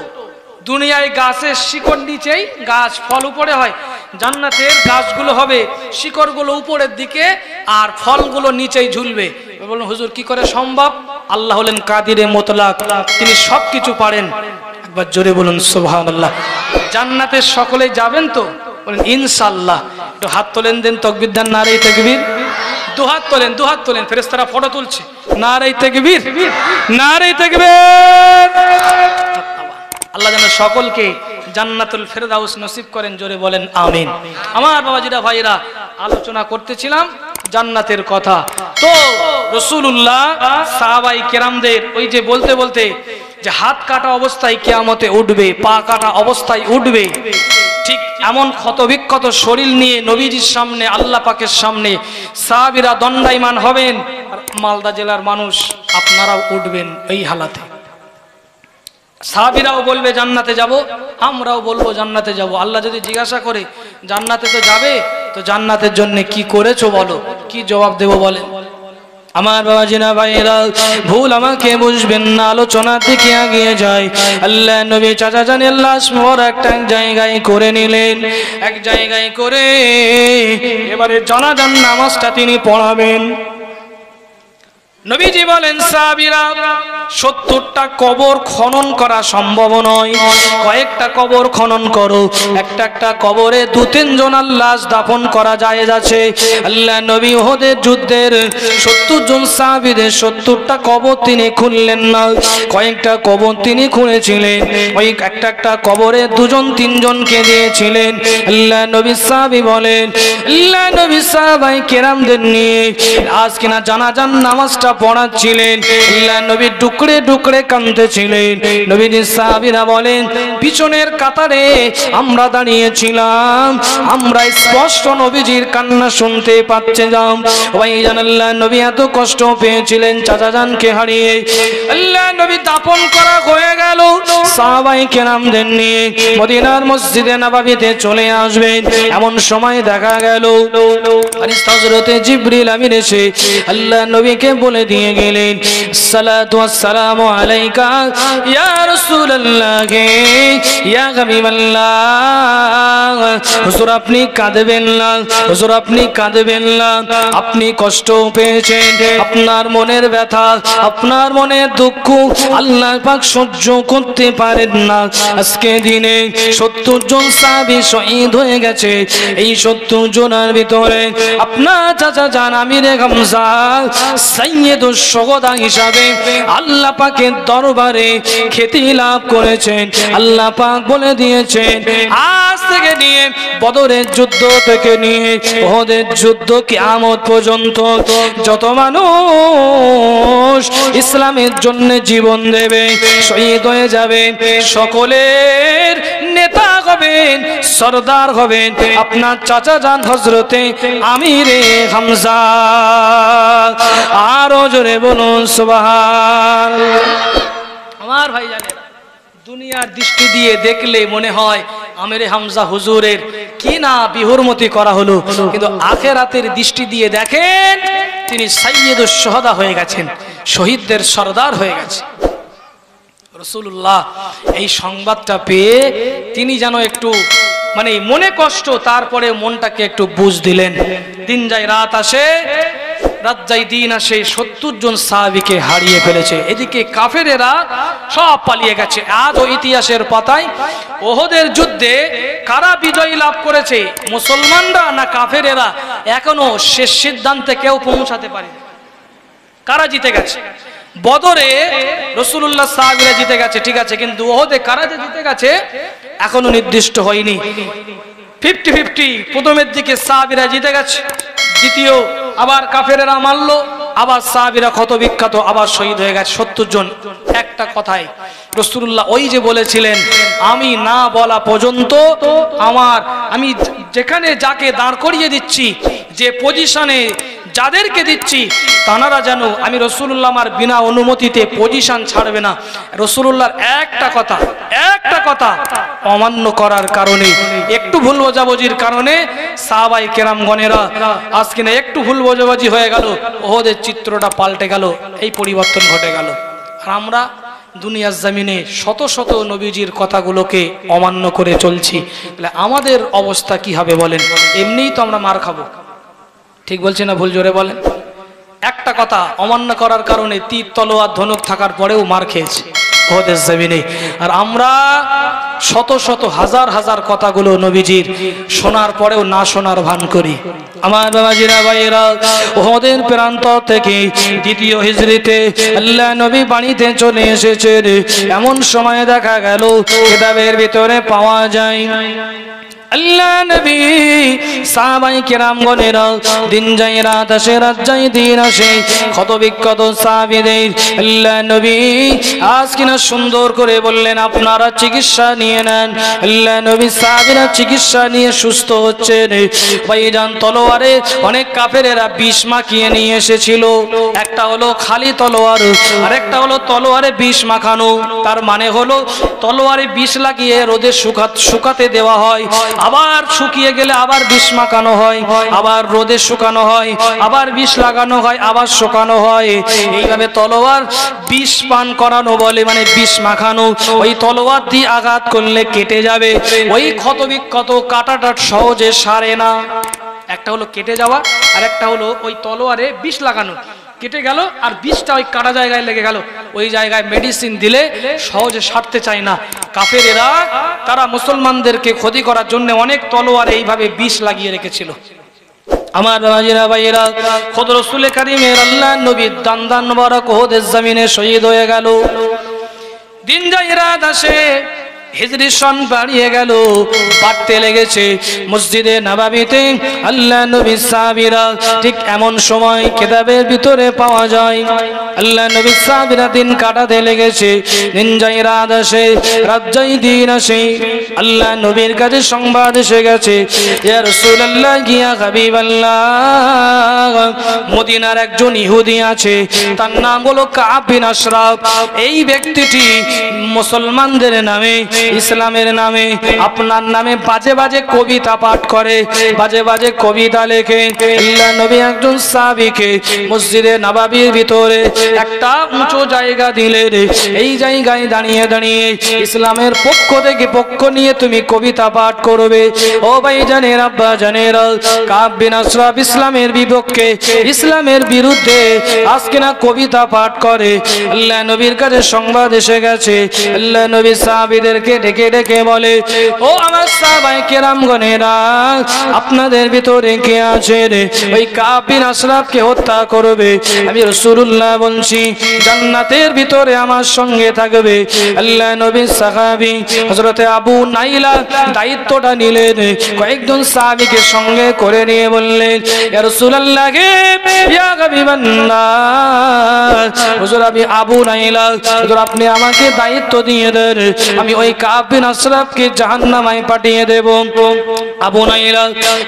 দুনিয়ায় গাছের শিকড় নিচেই গাছ, ফল উপরে হয়, জান্নাতের গাছগুলো হবে শিকড়গুলো উপরের দিকে আর ফলগুলো নিচেই ঝুলবে। বলুন হুজুর কি করে সম্ভব? আল্লাহ হলেন কাদিরে মুতলাক, তিনি সবকিছু পারেন। একবার জোরে বলুন সুবহানাল্লাহ। জান্নাতে সকলেই যাবেন তো? বলেন ইনশাআল্লাহ। একটু হাত তোলেন, দেন তাকবীর দেন, নারে তাকবীর। দুহাত তোলেন, দুহাত তোলেন, ফেরেশতারা ফটো তুলছে, নারে তাকবীর, নারে তাকবীর। আল্লাহ যেন সকলকে জান্নাতুল ফেরদাউস নসিব করেন, জোরে বলেন আমিন। আমার বাবাজিরা ভাইরা, আলোচনা করতেছিলাম জান্নাতের কথা। তো রাসূলুল্লাহ সাহাবাই কেরামদের ওই যে বলতে বলতে যে হাত কাটা অবস্থায় কিয়ামতে উঠবে, পা কাটা অবস্থায় উঠবে, ঠিক এমন ক্ষতবিক্ষত শরীর নিয়ে নবীজির সামনে, আল্লাহ পাকের সামনে সাহাবীরা দণ্ডায়মান হবেন। আর মালদা জেলার মানুষ আপনারাও উঠবেন এই হালাতে। সাহাবীরাও বলবে জান্নাতে যাব, আমরাও বলবো জান্নাতে যাব। আল্লাহ যদি জিজ্ঞাসা করে জান্নাতে তো যাবে, তো জান্নাতের জন্য কি করেছো বলো, কি জবাব দেব বলেন? আমার বাবাজিনা ভাইরা, ভুল আমাকে বুঝবেন না, আলোচনার দিকে এগিয়ে যায়। আল্লাহ নবী চাচা জানের লাশ মোর একটা জায়গায় করে নিলেন, এক জায়গায় করে এবারে জানাজার নামাজটা তিনি পড়াবেন। নবীজি বলেন, সাহাবীরা 70টা কবর খনন করা সম্ভব নয়, কয়েকটা কবর খনন করো, একটা একটা কবরে 2-3 জনের লাশ দাফন করা জায়েজ আছে। আল্লাহ নবী উহুদের যুদ্ধের 70 জন সাহাবীদের 70টা কবর তিনি খুললেন না, কয়েকটা কবর তিনি খুলেছিলেন। ওই একটা একটা কবরে 2-3 জনকে দিয়েছিলেন। আল্লাহ নবী সাহাবী বলেন, আল্লাহ নবী সাহাবায়ে কেরামদের নিয়ে আজ কিনা জানাজার নামাজটা পড়াচ্ছিলেন। আল্লাহ নবী টুকরে টুকরে কাঁদতেছিলেন। নবীজি সাহাবীরা বলেন, পিছনের কাতারে আমরা দাঁড়িয়েছিলাম, আমরা স্পষ্ট নবীজির কান্না শুনতে পাচ্ছিলাম। ভাইজান, আল্লাহ নবী এত কষ্ট পেয়েছিলেন চাচা জানকে হারিয়ে। আল্লাহ নবী দাফন করা হয়ে গেল, সাহাবায়ে কেরামদের নিয়ে মদিনার মসজিদে নববীতে চলে আসবেন। এমন সময় দেখা গেল হযরতে জিবরিল আমিন এসে আল্লাহ নবীকে বলে দিয়ে গেলেন, সালাতু ওয়াসসালামু আলাইকা ইয়া রাসূলুল্লাহ, ইয়া হাবিবাল্লাহ। হুজুর আপনি কাঁদবেন না, হুজুর আপনি কাঁদবেন না, আপনি কষ্ট পেয়েছেন, আপনার মনের ব্যথা, আপনার মনের দুঃখ আল্লাহ পাক সহ্য করতে পারেন না। আজকে দিনে 70 জন সাহাবী শহীদ হয়ে গেছে। এই 70 জনের ভিতরে আপনার চাচা জান আমিরে হামজা সাইয়্যিদুশ শুহাদা হিসাবে আল্লাহ পাকের দরবারে খ্যাতি লাভ করেছেন। আল্লাহ পাক বলে দিয়েছেন, আজ থেকে নিয়ে বদরের যুদ্ধ থেকে নিয়ে উহুদের যুদ্ধ কিয়ামত পর্যন্ত যত মানুষ ইসলামের জন্য জীবন দেবে, শহীদ হয়ে যাবে, সকলের নেতা হবেন, সরদার হবেন আপনার চাচা জান হযরতে আমিরে হামজা। আরো জোরে বলুন সুবহানাল্লাহ। আমার ভাইজানেরা, দুনিয়ার দৃষ্টি দিয়ে দেখলে মনে হয় আমিরে হামজা হুজুরের কি না বিহুরমতি করা হলো, কিন্তু আখিরাতের দৃষ্টি দিয়ে দেখেন তিনি সাইয়্যিদুশ শুহাদা হয়ে গেছেন, শহীদদের সরদার হয়ে গেছেন। রাসূলুল্লাহ এই সংবাদটা পেয়ে তিনি যেন একটু মানে মনে কষ্ট, তারপরে মনটাকে একটু বুঝ দিলেন। দিন যায় রাত আসে, রাত যায় দিন আসে, 70 জন সাহাবীকে হারিয়ে ফেলেছে। এদিকে কাফেরেরা সব পালিয়ে গেছে। আজও ইতিহাসের পাতায় উহুদের যুদ্ধে কারা বিজয় লাভ করেছে, মুসলমানরা না কাফেরেরা, এখনো শেষ সিদ্ধান্তে কেউ পৌঁছাতে পারেনি। কারা জিতে গেছে? বদরে রাসূলুল্লাহ সাহাবীরা জিতে গেছে, ঠিক আছে, কিন্তু উহুদে কারা যে জিতে গেছে এখনো নির্দিষ্ট হয়নি। 50-50, প্রথমের দিকে সাহাবীরা জিতে গেছে, দ্বিতীয় আবার কাফেরেরা মারলো, আবার সাহাবীরা ক্ষত বিক্ষত, আবার শহীদ হয়ে গেছে 70 জন। একটা কথাই রাসূলুল্লাহ ওই যে বলেছিলেন, আমি না বলা পর্যন্ত আমি যেখানে যাকে দাঁড় করিয়ে দিচ্ছি, যে পজিশনে যাদেরকে দিচ্ছি, তানারা যেন আমি রাসূলুল্লাহ আমার বিনা অনুমতিতে পজিশন ছাড়বে না। রাসূলুল্লাহর একটা কথা অমান্য করার কারণে, একটু ভুল বোঝাবুঝির কারণে সাহাবায়ে কেরামগণেরা আজকে না একটু ভুল বোঝাবুঝি হয়ে গেল, ওদের চিত্রটা পাল্টে গেল, এই পরিবর্তন ঘটে গেল। আর আমরা দুনিয়ার জমিনে শত শত নবীজির কথাগুলোকে অমান্য করে চলছি, তাহলে আমাদের অবস্থা কি হবে বলেন? এমনিই তো আমরা মার খাবো। ঠিক বলছি না ভুল? জোরে বলেন। একটা কথা অমান্য করার কারণে তীর তলোয়ার ধনুক থাকার পরেও মার খেয়েছে ওদের জমিনে। আর আমরা শত শত হাজার হাজার কথাগুলো নবীজির শোনার পরেও না শোনার ভান করি। আমার বাবাজিরা ভাইয়েরা, ওদের প্রান্ত থেকে দ্বিতীয় হিজরিতে আল্লাহ নবী বাড়িতে চলে এসেছেন। এমন সময় দেখা গেল কিতাবের ভিতরে পাওয়া যায় আল্লাহ নবী সাহাবায়ে কেরামগণেরা দিন যায় রাত আসে, রাত যায় দিন আসে, ক্ষত বিক্ষত সাহাবীদের আল্লাহ নবী আজ কিনা সুন্দর করে বললেন, আপনারা চিকিৎসা নিয়ে নেন। আল্লাহ নবী সাহাবীরা চিকিৎসা নিয়ে সুস্থ হচ্ছেন। ভাইজান, তলোয়ারে অনেক কাফেরেরা বিষ মাখিয়ে নিয়ে এসেছিল। একটা হলো খালি তলোয়ার, আর একটা হলো তলোয়ারে বিষ মাখানো। তার মানে হলো তলোয়ারে বিষ লাগিয়ে রোদে শুকাতে দেওয়া হয়, আবার শুকিয়ে গেলে আবার বিষ মাখানো হয়, আবার রোদে শুকানো হয়, আবার বিষ লাগানো হয়, আবার শুকানো হয়। এইভাবে তলোয়ার বিষ পান করানো বলে, মানে বিষ মাখানো। ওই তলোয়ার দিয়ে আঘাত করলে কেটে যাবে, ওই ক্ষত বিক্ষত কাটাটা সহজে সারে না। একটা হলো কেটে যাওয়া, আর একটা হলো ওই তলোয়ারে বিষ লাগানো, কেটে গেল আর বিষটা ওই কাটা জায়গায় লেগে গেল, ওই জায়গায় মেডিসিন দিলে সহজে সারতে চায় না। কাফেরেরা তারা মুসলমানদেরকে ক্ষতি করার জন্য অনেক তলোয়ারে এইভাবে বিষ লাগিয়ে রেখেছিল। আমার বাবাজিরা ভাইয়েরা, খোদ রসুল কারীমের আল্লাহ নবী দান মুবারক ওহদের জমিনে শহীদ হয়ে গেল। দিন যায় রাত আসে, হিজরি সন বাড়িয়ে গেল, বাড়তে লেগেছে। মসজিদে নববীতে আল্লাহ নবী সাহাবীরা, ঠিক এমন সময় কিতাবের ভিতরে পাওয়া যায় আল্লাহ নবী সাহাবীরা দিন কাটাতে লেগেছে। দিন যায় রাত আসে, রাত যায় দিন আসে, আল্লাহ নবীর কাছে সংবাদ এসে গেছে, ইয়া রাসূলুল্লাহ ইয়া হাবিবাল্লাহ, মদিনার একজন ইহুদি আছে, তার নাম হলো কাব বিন আশরাফ। এই ব্যক্তিটি মুসলমানদের নামে, ইসলামের নামে, আপনার নামে বাজে বাজে কবিতা পাঠ করে, বাজে বাজে কবিতা লেখে। আল্লাহ নবী একজন সাহাবীকে মসজিদে নববীর ভিতরে একটা উঁচু জায়গা দিলেন। এই জায়গায় দাঁড়িয়ে দাঁড়িয়ে ইসলামের পক্ষ থেকে পক্ষ নিয়ে তুমি কবিতা পাঠ করবে। ও ভাই জানেন, আব্বা জানেন, কাব বিন আশরাফ ইসলামের বিপক্ষে, ইসলামের বিরুদ্ধে আজকে না কবিতা পাঠ করে। আল্লাহ নবীর কাছে সংবাদ এসে গেছে। আল্লাহ নবী সাহাবীদেরকে ডেকে ডেকে বলে, ও আমার সাহাবায়ে কেরামগণেরা, আপনাদের ভিতরে কে আছে রে ওই কাব বিন আশরাফকে হত্যা করবে? আমি রাসূলুল্লাহ বলছি, জান্নাতের ভিতরে আমার সঙ্গে থাকবে। আল্লাহ নবীর সাহাবী হযরত আবু নাইলা দায়িত্বটা নিলেন, কয়েকজন সাহাবীকে সঙ্গে করে নিয়ে বললেন, ইয়া রাসূলুল্লাহ, ইয়া হাবিবাল্লাহ, হুজুর আমি আবু নাইলা, হুজুর আপনি আমাকে দায়িত্ব দিয়ে দেন, আমি ওই কাব বিন আশরাফকে জাহান্নামে পাঠিয়ে দেব। আবু নাইলা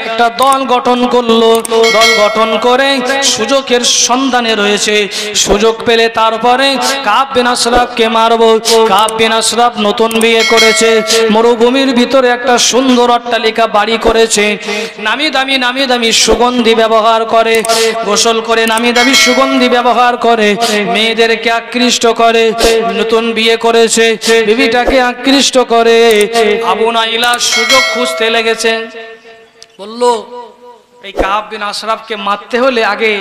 একটা দল গঠন করলো, দল গঠন করে সুযোগের সন্ধানে রয়েছে, সুযোগ পেলে তারপরে কাব বিন আশরাফকে মারবো। কাব বিন আশরাফ নতুন বিয়ে করেছে, মরুভূমির ভিতরে একটা সুন্দর অট্টালিকা বাড়ি করেছে, নামি দামি সুগন্ধি ব্যবহার করে, গোসল করে নামি দামি সুগন্ধি ব্যবহার করে, মেয়েদেরকে আকৃষ্ট করে, নতুন বিয়ে করেছে, বিবিটাকে আকৃষ্ট করে। আবু নাইলা সুযোগ খুঁজতে লেগেছে, বলল এই কাব বিন আশরাফকে মারতে হলে আগে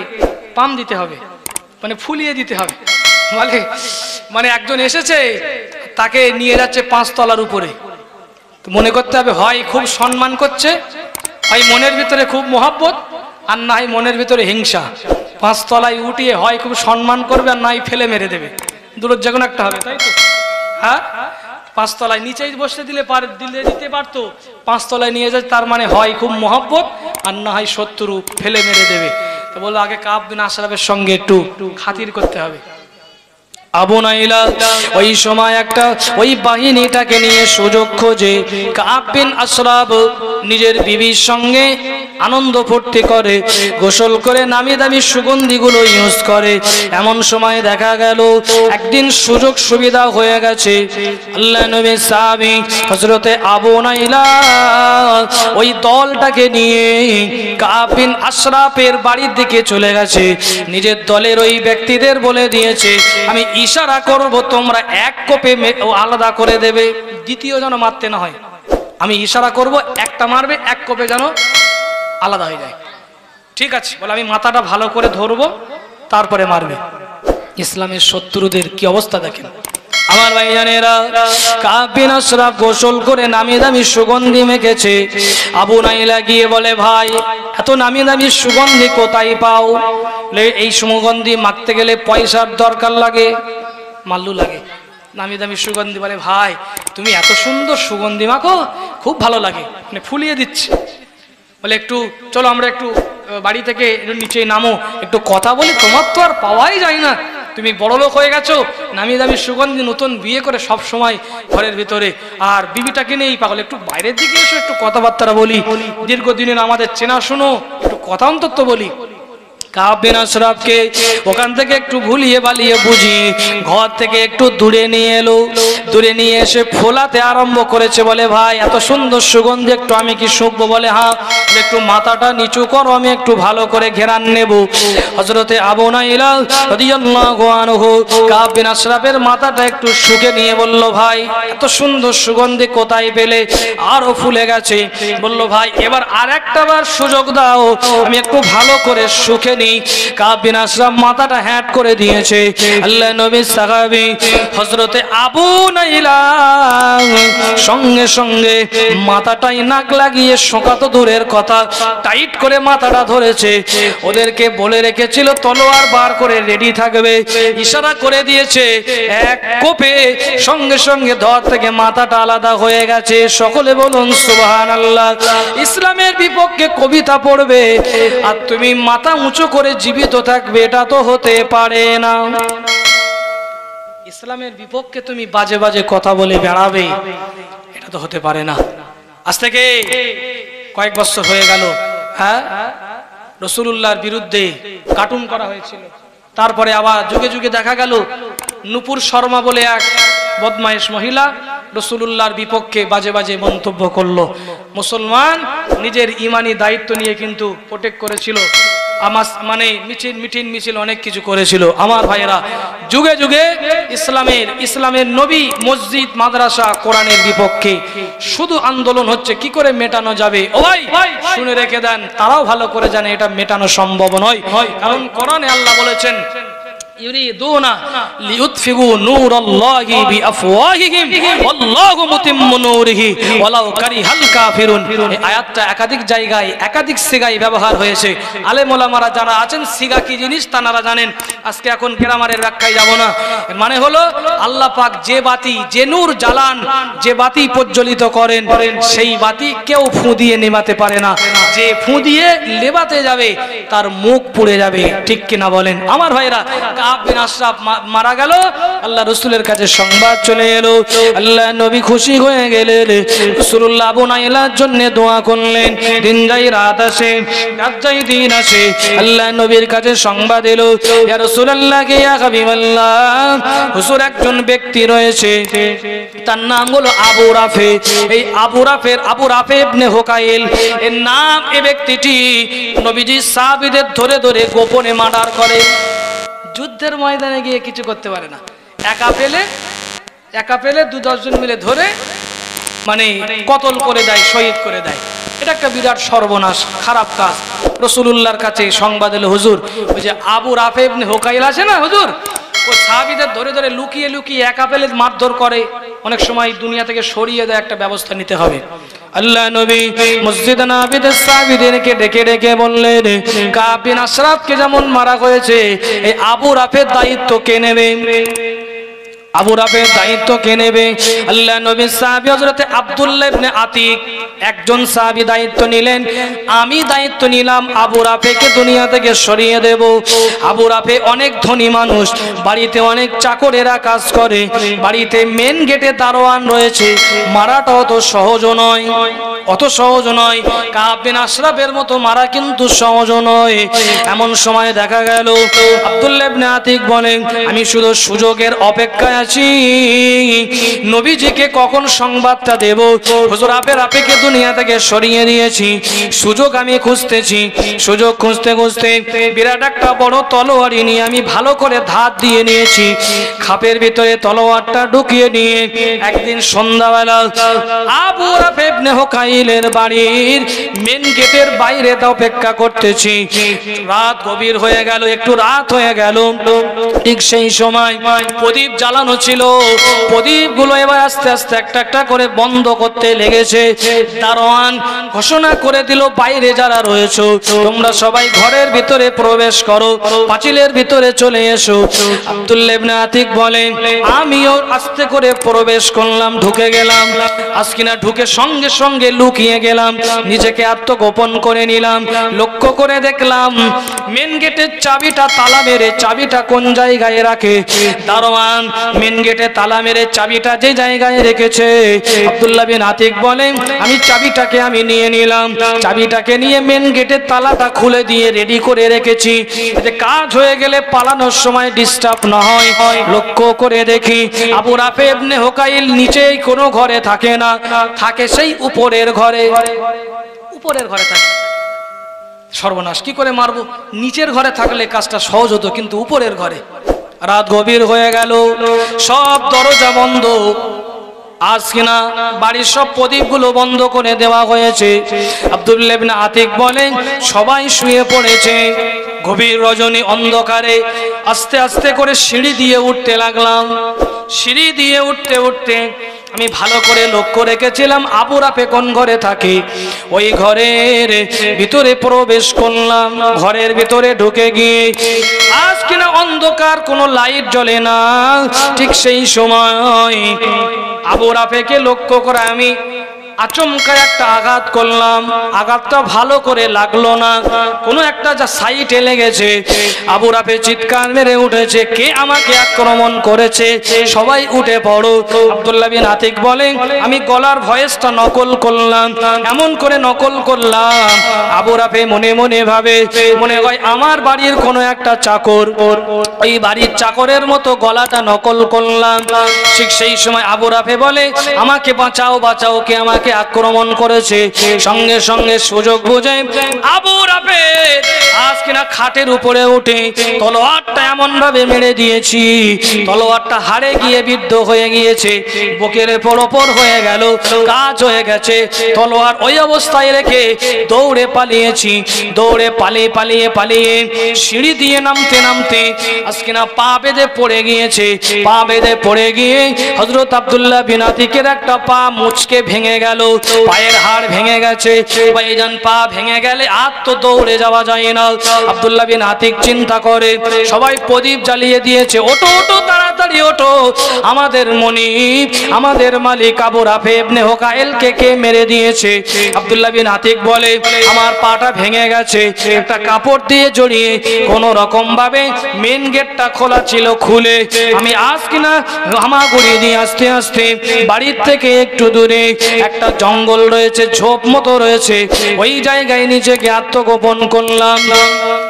পাম দিতে হবে, মানে ফুলিয়ে দিতে হবে। মানে একজন এসেছে, তাকে নিয়ে যাচ্ছে 5 তলার উপরে, তো মনে করতে হবে হয় খুব সম্মান করছে, হয় মনের ভিতরে খুব মহব্বত, আর না হয় মনের ভিতরে হিংসা। 5 তলায় উঠিয়ে হয় খুব সম্মান করবে, আর নাই ফেলে মেরে দেবে, দুটোর যে কোনো একটা হবে, তাই তো? হ্যাঁ, 5 তলায় নিচেই বসতে দিতে পারতো, 5 তলায় নিয়ে যায়, তার মানে হয় খুব মহব্বত, আর না হয় শত্রু, ফেলে মেরে দেবে। তো বললো আগে কাব বিন আশরাফের সঙ্গে একটু খাতির করতে হবে। আবু নাইলা ওই সময় একটা ওই বাহিনীটাকে নিয়ে সুযোগ খোঁজে। কাব বিন আশরাফ নিজের বিবির সঙ্গে আনন্দ ফুর্তি করে, গোসল করে নামি দামি সুগন্ধিগুলো ইউজ করে। এমন সময় দেখা গেল একদিন সুযোগ সুবিধা হয়ে গেছে, আল্লাহ নবী সাহাবী হযরতে আবু নাইলা ওই দলটাকে নিয়ে কাব বিন আশরাফের বাড়ির দিকে চলে গেছে। নিজের দলের ওই ব্যক্তিদের বলে দিয়েছে, আমি ইশারা করব, তোমরা এক কোপে আলাদা করে দেবে, দ্বিতীয় যেন মারতে না হয়। আমি ইশারা করব, একটা মারবে, এক কোপে যেন আলাদা হয়ে যায়। ঠিক আছে বলে, আমি মাথাটা ভালো করে ধরবো, তারপরে মারবে। ইসলামের শত্রুদের কি অবস্থা দেখেন। আমার ভাইজানেরা, কাব বিন আশরাফ গোসল করে নামি দামি সুগন্ধি মেখেছে। আবু নাইলা গিয়ে বলে, ভাই এত নামি দামি সুগন্ধি কোথায় পাও? এই সুগন্ধি মাখতে গেলে পয়সার দরকার লাগে, মাল্লু লাগে। নামি দামি সুগন্ধি বলে, ভাই তুমি এত সুন্দর সুগন্ধি মাখো, খুব ভালো লাগে, মানে ফুলিয়ে দিচ্ছে। বলে একটু চলো আমরা একটু বাড়ি থেকে নিচে নামো, একটু কথা বলি, তোমার তো আর পাওয়াই যায় না, তুমি বড় লোক হয়ে গেছো, নামি দামি সুগন্ধি, নতুন বিয়ে করে সব সময় ঘরের ভিতরে, আর বিবিটাকে নেই পাগল, একটু বাইরের দিকে এসো, একটু কথাবার্তা বলি, দীর্ঘদিনের আমাদের চেনা শুনো, একটু কথা অন্তত বলি। কাব বিন আশরাফকে ওখান থেকে একটু ভুলিয়ে বালিয়ে বুঝিয়ে ঘর থেকে একটু দূরে নিয়ে এলো। দূরে নিয়ে এসে ফোলাতে আরম্ভ করেছে। বলে ভাই এত সুন্দর সুগন্ধি, একটু আমি কি শুকবো? বলে হ্যাঁ, একটু মাথাটা নিচু করো, আমি একটু ভালো করে ঘেরান নেব। হযরতে আবু নাইলা রাদিয়াল্লাহু আনহু কাব বিন আশরাফের মাথাটা একটু শুকে নিয়ে বলল, ভাই এত সুন্দর সুগন্ধি কোথায় পেলে? আরো ফুলে গেছে। বলল ভাই এবার আরেকটা বার সুযোগ দাও, আমি একটু ভালো করে শুকে নিই। কাব বিন আশরাফ মাথাটা হ্যাট করে দিয়েছে। আল্লাহ নবীর সাহাবী হযরতে আবু নাইলা সঙ্গে সঙ্গে মাথাটাই নাক লাগিয়ে শোকা তো দূরের কথা, টাইট করে মাথাটা ধরেছে। ওদেরকে বলে রেখেছিল তলোয়ার বার করে রেডি থাকবে, ইশারা করে দিয়েছে। এক কোপে সঙ্গে সঙ্গে ধর থেকে মাথাটা আলাদা হয়ে গেছে। সকলে বলুন সুবহানাল্লাহ। ইসলামের বিপক্ষে কবিতা পড়বে আর তুমি মাথা উঁচু করে জীবিত থাকবে, এটা তো হতে পারে না। ইসলামের বিপক্ষে তুমি বাজে বাজে কথা বলে বেড়াবে, এটা তো হতে পারে না। আজ থেকে কয়েক বছর হয়ে গেল, হ্যাঁ, রাসূলুল্লাহর বিরুদ্ধে কার্টুন করা হয়েছিল। তারপরে আবার যুগে যুগে দেখা গেল নূপুর শর্মা বলে এক বদমাইশ মহিলা রাসূলুল্লাহর বিপক্ষে বাজে বাজে মন্তব্য করলো। মুসলমান নিজের ইমানি দায়িত্ব নিয়ে কিন্তু প্রোটেক্ট করেছিল, আমার মানে মিছিল অনেক কিছু করেছিল। আমার ভাইয়েরা, যুগে যুগে ইসলামের নবী, মসজিদ, মাদ্রাসা, কোরআনের বিপক্ষে শুধু আন্দোলন হচ্ছে, কি করে মেটানো যাবে। ও ভাই শুনে রেখে দেন, তারাও ভালো করে জানে এটা মেটানো সম্ভব নয়। কারণ কোরআনে আল্লাহ বলেছেন ইউরিদুনা লিইউতফিউ নূরাল্লাহি বিআফওয়াহিহিম ওয়াল্লাহু মুতিম্মু নূরিহি ওয়ালাউ কারিহাল কাফিরুন। এই আয়াতটা একাধিক জায়গায় একাধিক সিগায় ব্যবহার হয়েছে। আলেম ওলামারা যারা আছেন সিগা কি জিনিস তারা জানেন। আজকে এখন গ্রামারের ব্যাখ্যায় যাব না। এর মানে হলো আল্লাহ পাক যে বাতি, যে নূর জ্বালান, যে বাতি প্রজ্বলিত করেন, সেই বাতি কেউ ফু দিয়ে নেভাতে পারে না। যে ফু দিয়ে নেভাতে যাবে তার মুখ পুড়ে যাবে, ঠিক কিনা বলেন? আমার ভাইরা, কাব বিন আশরাফ মারা গেল, আল্লাহ রাসূলের কাছে সংবাদ চলে এলো। আল্লাহ নবী খুশি হয়ে গেলেন। রাসূলুল্লাহ আবু নাইলার জন্য দোয়া করলেন। দিন যাই রাত আসে, রাত যাই দিন আসে, আল্লাহ নবীর কাছে সংবাদ এলো, ইয়া রাসূলুল্লাহ, ইয়া হাবিবাল্লাহ, হুজুর একজন ব্যক্তি রয়েছে, তার নাম হলো আবু রাফে। এই আবু রাফে ইবনে হুকাইল এর নাম। এই ব্যক্তিটি নবীজি সাহাবীদের ধরে ধরে গোপনে মার্ডার করে। যুদ্ধের ময়দানে গিয়ে কিছু করতে পারে না, একা পেলে 2-10 জন মিলে ধরে মানে কতল করে দেয়, শহীদ করে দেয়। এটা একটা বিরাট সর্বনাশ, খারাপ কাজ। রাসূলুল্লাহর কাছে সংবাদ এলো, হুজুর ওই যে আবু রাফে ইবনে হুকাইল আছে না হুজুর, ও সাহাবীদের ধরে ধরে লুকিয়ে লুকিয়ে একা পেলে মারধর করে, অনেক সময় দুনিয়া থেকে সরিয়ে দেয়, একটা ব্যবস্থা নিতে হবে। আল্লাহ নবী মসজিদ নববীতে সাহাবীদেরকে ডেকে ডেকে বললেন, কাব বিন আশরাফকে যেমন মারা হয়েছে, এই আবু রাফের দায়িত্ব কে নেবে? আবু রাফের দায়িত্ব কে নেবে? আল্লাহ নবী সাহাবী হযরতে আব্দুল্লাহ ইবনে আতিক একজন সাহাবী দায়িত্ব নিলেন। আমি দায়িত্ব নিলাম আবু রাফেকে দুনিয়া থেকে সরিয়ে দেব। আবু রাফে অনেক ধনী মানুষ, বাড়িতে অনেক চাকরেরা কাজ করে, বাড়িতে মেন গেটে দারোয়ান রয়েছে, মারাটা অত সহজ নয়, অত সহজ নয়। কাব বিন আশরাফের মতো মারা কিন্তু সহজ নয়। এমন সময় দেখা গেল আব্দুল্লাহ ইবনে আতিক বলেন, আমি শুধু সুযোগের অপেক্ষায় আছি, নবীজিকে কখন সংবাদটা দেব। হুজুর রাফেকে দুনিয়া থেকে সরিয়ে দিয়েছি, সুযোগ আমি খুঁজতেছি। সুযোগ খুঁজতে খুঁজতে বিরাট একটা বড় তলোয়ারি নিয়ে আমি ভালো করে ধার দিয়ে নিয়েছি, খাপের ভিতরে তলোয়ারটা ঢুকিয়ে নিয়ে একদিন সন্ধ্যাবেলা আবু রাফে ইবনে হুকাইলের বাড়ির মেন গেটের বাইরে অপেক্ষা করতেছি। রাত গভীর হয়ে গেল, একটু রাত হয়ে গেল। ঠিক সেই সময় প্রদীপ জ্বালানো ছিল, প্রদীপগুলো এবার আস্তে আস্তে একটা একটা করে বন্ধ করতে লেগেছে। দারোয়ান ঘোষণা করে দিল, বাইরে যারা রয়েছে তোমরা সবাই ঘরের ভিতরে প্রবেশ করো, পাঁচিলের ভিতরে চলে এসো। আব্দুল্লাহ ইবনে আতিক বলেন, আমিও আস্তে করে প্রবেশ করলাম, ঢুকে গেলাম। আজকিনা ঢুকে সঙ্গে সঙ্গে লুকিয়ে গেলাম, নিজেকে আত্মগোপন করে নিলাম। লক্ষ্য করে দেখলাম মেন গেটের চাবিটা তালা মেরে, চাবিটা কোন জায়গায় রাখে। দারোয়ান মেন গেটে তালা মেরে চাবিটা যে জায়গায় রেখেছে। আব্দুল্লাহ বিন আতিক বলে আমি চাবিটাকে আমি নিয়ে নিলাম, চাবিটাকে নিয়ে মেন গেটের তালাটা খুলে দিয়ে রেডি করে রেখেছি, যে কাজ হয়ে গেলে পালানোর সময় ডিস্টার্ব না হয়। লক্ষ্য করে দেখি আবু রাফে ইবনে হুকাইল নিচেই কোনো ঘরে থাকে না, থাকে সেই উপরের ঘরে। উপরের ঘরে থাকে। সর্বনাশ, কি করে মারবো? নিচের ঘরে থাকলে কাজটা সহজ হতো, কিন্তু উপরের ঘরে। রাত গভীর হয়ে গেল, সব দরজা বন্ধ। আজ কিনা বাড়ির সব প্রদীপগুলো বন্ধ করে দেওয়া হয়েছে। আব্দুল্লাহ ইবনে আতিক বলেন সবাই শুয়ে পড়েছে। গভীর রজনী অন্ধকারে আস্তে আস্তে করে সিঁড়ি দিয়ে উঠতে লাগলাম। সিঁড়ি দিয়ে উঠতে উঠতে আমি ভালো করে লক্ষ্য রেখেছিলাম আবু রাফে কোন ঘরে থাকে। ওই ঘরের ভিতরে প্রবেশ করলাম। ঘরের ভিতরে ঢুকে গিয়ে আজ কিনা অন্ধকার, কোনো লাইট জ্বলে না। ঠিক সেই সময় আবু রাফেকে লক্ষ্য করে আমি আচমকা একটা আঘাত করলাম। আঘাতটা ভালো করে লাগলো না, কোনো একটা যা সাইডে লেগেছে। আবু রাফে চিৎকার মেরে উঠেছে, কে আমাকে আক্রমণ করেছে? সবাই উঠে পড়ো। আব্দুল্লাহ বিন আতিক বলে আমি গলার ভয়েসটা নকল করলাম, এমন করে নকল করলাম। আবু রাফে মনে মনে ভাবে, মনে হয় আমার বাড়ির কোনো একটা চাকর, ওই বাড়ির চাকরের মতো গলাটা নকল করলাম। ঠিক সেই সময় আবু রাফে বলে আমাকে বাঁচাও, বাঁচাও, কে আমাকে আক্রমণ করেছে? সঙ্গে সঙ্গে সুযোগ বুঝে আবু রাফে আজ কিনা খাটের উপরে উঠে তলোয়ারটা এমন ভাবে মেরে দিয়েছি, তলোয়ারটা হাড়ে গিয়ে বিদ্ধ হয়ে গিয়েছে, বুকের ওপর হয়ে গেল, কাজ হয়ে গেছে। তলোয়ার ওই অবস্থায় রেখে দৌড়ে পালিয়েছি। দৌড়ে পালিয়ে পালিয়ে পালিয়ে সিঁড়ি দিয়ে নামতে নামতে আজ কিনা পা বেঁধে পড়ে গিয়েছে। পা বেঁধে পড়ে গিয়ে হযরত আব্দুল্লাহ বিন আতিকের একটা পা মুচকে ভেঙে গেল, পায়ের হাড় ভেঙে গেছে। ভাইজান, পা ভেঙে গেলে আর তো দৌড়ে যাওয়া যায় না। আব্দুল্লাহ বিন আতিক চিন্তা করে, সবাই প্রদীপ জ্বালিয়ে দিয়েছে, ওঠো ওঠো, তাড়াতাড়ি ওঠো, আমাদের মনিব, আমাদের মালিক আবু রাফে ইবনে হুকাইলকে কে মেরে দিয়েছে? আব্দুল্লাহ বিন আতিক বলে আমার পাটা ভেঙে গেছে, একটা কাপড় দিয়ে জড়িয়ে কোন রকম ভাবে মেন গেটটা খোলা ছিল, খুলে আমি আজ কিনা হামাগুড়ি দিয়ে আস্তে আস্তে বাড়ির থেকে একটু দূরে একটা জঙ্গল রয়েছে, ঝোপ মতো রয়েছে, ওই জায়গায় নিজেকে আত্মগোপন করলাম।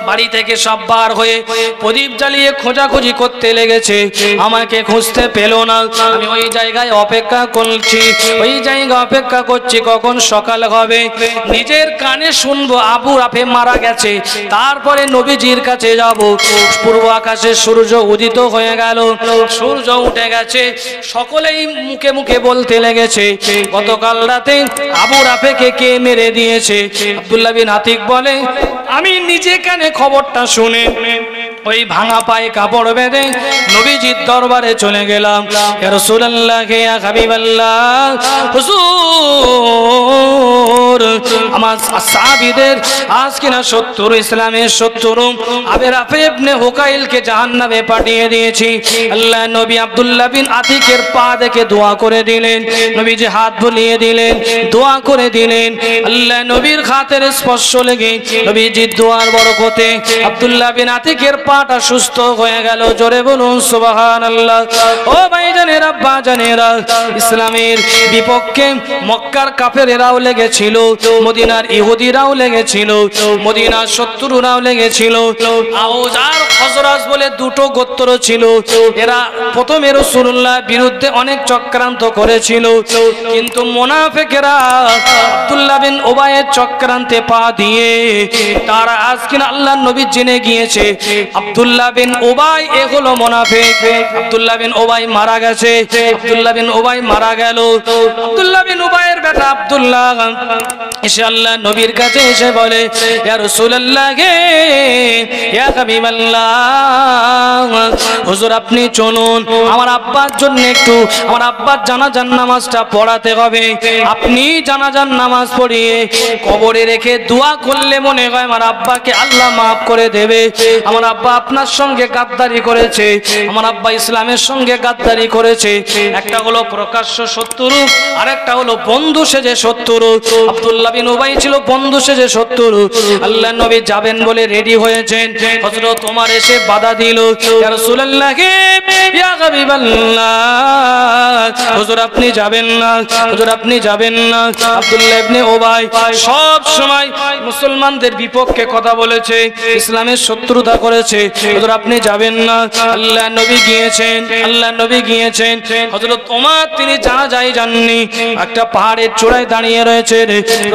বাড়ি থেকে সব বার হয়ে প্রদীপ জ্বালিয়ে খোঁজাখুঁজি করতে লেগেছে, আমাকে খুঁজতে পেল না। আমি ওই জায়গায় অপেক্ষা করছি, ওই জায়গায় অপেক্ষা করছি কখন সকাল হবে, নিজের কানে শুনবো আবু রাফে মারা গেছে, তারপরে নবীজির কাছে যাব। পূর্ব আকাশে সূর্য উদিত হয়ে গেল, সূর্য উঠে গেছে। সকলেই মুখে মুখে বলতে লেগেছে গতকাল রাতে আবু রাফেকে কে মেরে দিয়েছে? আব্দুল্লাহ বিন আতিক বলে আমি নিজে কানে খবরটা শুনে ওই ভাঙা পায়ে কাপড় বেঁধে নবীজির দরবারে চলে গেলাম। ইয়া রাসূলুল্লাহ, ইয়া হাবিবাল্লাহ, হুজুর আমার সাহাবীদের আজ কিনা শত্রু, ইসলামের শত্রু আবু রাফে ইবনে হুকাইলকে জাহান্নামে পাঠিয়ে দিয়েছি। আল্লাহ নবী আব্দুল্লাহ বিন আতিকের পা দেখে দোয়া করে দিলেন, নবীজি হাত বুলিয়ে দিলেন, দোয়া করে দিলেন। আল্লাহ নবীর হাতের স্পর্শ লেগে নবীজির দোয়ার বরকতে আব্দুল্লাহ বিন আতিকের পাটা সুস্থ হয়ে গেল। জোরে বলুন সুবহানাল্লাহ। ও ভাইজানেরা, আব্বা জানেরা, ইসলামের বিপক্ষে মক্কার কাফেরেরাও লেগেছিল, মদিনার ইহুদিরাও লেগেছিল, মদিনার শত্রুরাও লেগেছিল। আউস আর খজরাজ বলে দুটো গোত্র ছিল। এরা প্রথমে রাসূলুল্লাহর বিরুদ্ধে অনেক চক্রান্ত করেছিল, কিন্তু মুনাফিকেরা আব্দুল্লাহ বিন উবাইয়ের চক্রান্তে পা দিয়ে তারা আজ কিনা আল্লাহর নবী জেনে গিয়েছে আব্দুল্লাহ বিন উবাই এ হলো মুনাফিক। আব্দুল্লাহ বিন উবাই মারা গেছে। আব্দুল্লাহ বিন উবাই মারা গেল। আব্দুল্লাহ বিন উবাইয়ের বেটা আব্দুল্লাহ এসে আল্লাহ নবীর কাছে এসে বলে, ইয়া রাসূলুল্লাহ, ইয়া হাবিবাল্লাহ, হুজুর আপনি চলুন, আমার আব্বার জন্য একটু আমার আব্বার জানাজার নামাজটা পড়াতে হবে। আপনি জানাজার নামাজ পড়িয়ে কবরে রেখে দোয়া করলে মনে হয় আমার আব্বাকে আল্লাহ মাফ করে দেবে। আমার আব্বা আপনার সঙ্গে গাদ্দারি করেছে, আমার আব্বা ইসলামের সঙ্গে গাদ্দারি করেছে। একটা হলো প্রকাশ্য শত্রু, আর একটা হলো বন্ধু সেজে শত্রু। আব্দুল্লাহ বিন উবাই ছিল বন্ধু সেজে শত্রু। আল্লাহর নবী যাবেন বলে রেডি হয়েছেন, হযরত ওমর এসে বাধা দিল, ইয়া রাসূলুল্লাহ, ইয়া হাবিবাল্লাহ, হুজুর আপনি যাবেন না, হুজুর আপনি যাবেন না। আব্দুল্লাহ ইবনে উবাই সব সময় মুসলমানদের বিপক্ষে কথা বলেছে, ইসলামের শত্রুতা করেছে। হুজুর আপনি যাবেন না। আল্লাহর নবী গিয়েছেন, আল্লাহর নবী গিয়েছেন। হযরত ওমর তিনি জানাজায় যাননি, একটা পাহাড়ের চূড়ায় দাঁড়িয়ে রয়েছে।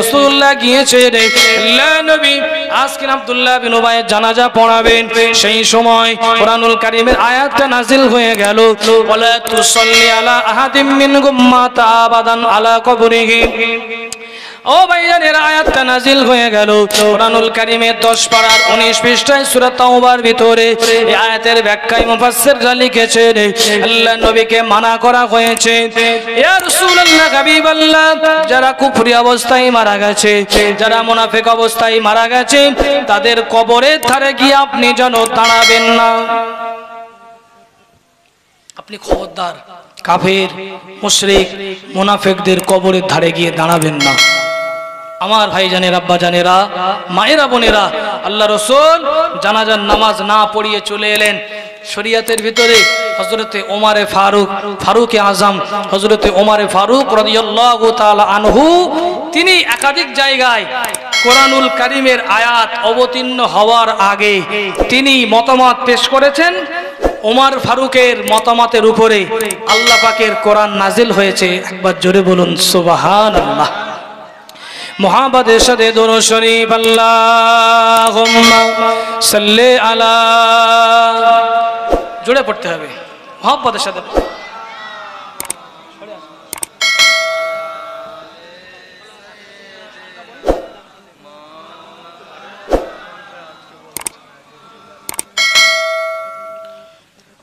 রাসূলুল্লাহ গিয়েছেন, আল্লাহর নবী আজকে আব্দুল্লাহ বিন উবাইয়ের জানাজা পড়াবেন। সেই সময় কোরআনুল কারীমের আয়াতটা নাজিল হয়ে গেল, ওয়ালা তুসাল্লি আলা আহাদিম মিনহুম মাতা আবাদান আলা কবরিহি। ও ভাইজানের আয়াতটা নাজিল হয়ে গেল কোরআনুল কারীমের 10 পারার 19 পৃষ্ঠায় সূরা তাওবার ভিতরে। এই আয়াতের ব্যাখ্যায় মুফাসসিররা লিখেছেন, আল্লাহর নবীকে মানা করা হয়েছে, ইয়া রাসূলুল্লাহ, হাবিবাল্লাহ, যারা কুফরি অবস্থায় মারা গেছে, যারা মুনাফিক অবস্থায় মারা গেছে, তাদের কবরের ধারে গিয়ে আপনি যেন দাঁড়াবেন না। আপনি খবরদার কাফের, মুশরিক, মুনাফিকদের কবরের ধারে গিয়ে দাঁড়াবেন না। আমার ভাইজানের, আব্বা জানেরা, মায়েরা, বোনেরা, আল্লাহ রাসূল জানাজার নামাজ না পড়িয়ে চলে এলেন। শরীয়তের ভিতরে হযরতে ওমরে ফারুক, ফারুকে আজম, হযরতে ওমরে ফারুক রাদিয়াল্লাহু তাআলা আনহু, তিনি একাধিক জায়গায় কোরআনুল কারীমের আয়াত অবতীর্ণ হওয়ার আগে তিনি মতামত পেশ করেছেন। ওমর ফারুকের মতামতের উপরে আল্লাহ পাকের কোরআন নাজিল হয়েছে। একবার জোরে বলুন সুবহানাল্লাহ। মুহাম্মাদের সাথে দুরূদ শরীফ, আল্লাহুম্মা সাল্লি আলা, জোরে পড়তে হবে মুহাম্মাদের সাথে।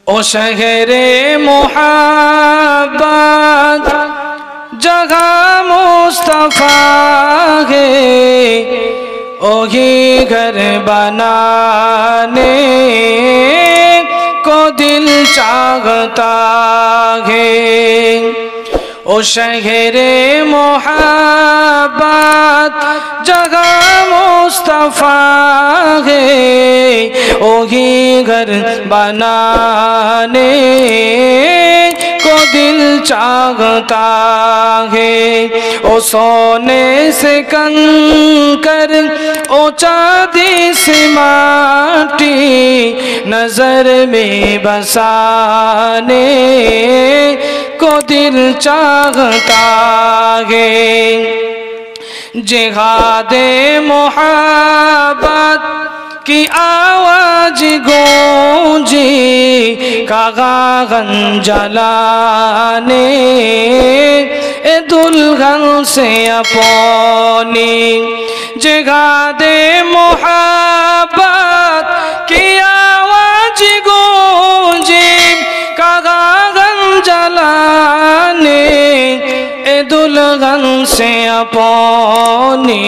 ओ शहरे मोहब्बत जगह मुस्तफा है, ओही घर बनाने को दिल चाहता है। ओ शहरे मोहब्बत जगह मुस्तफा है, ओही घर बनाने को दिल चाहता है। ओ सोने से कंकर, ओ चांदी से माटी, नजर में बसाने को दिल चाहता है। जिहादे मोहब्बत की आवाज गूंजी, कागन जलाने ए दुल्हन से अपनी। जिहादे मोहब्बत की आवाज गूंजी, कागन जलाने ए दुल्हन से अपनी।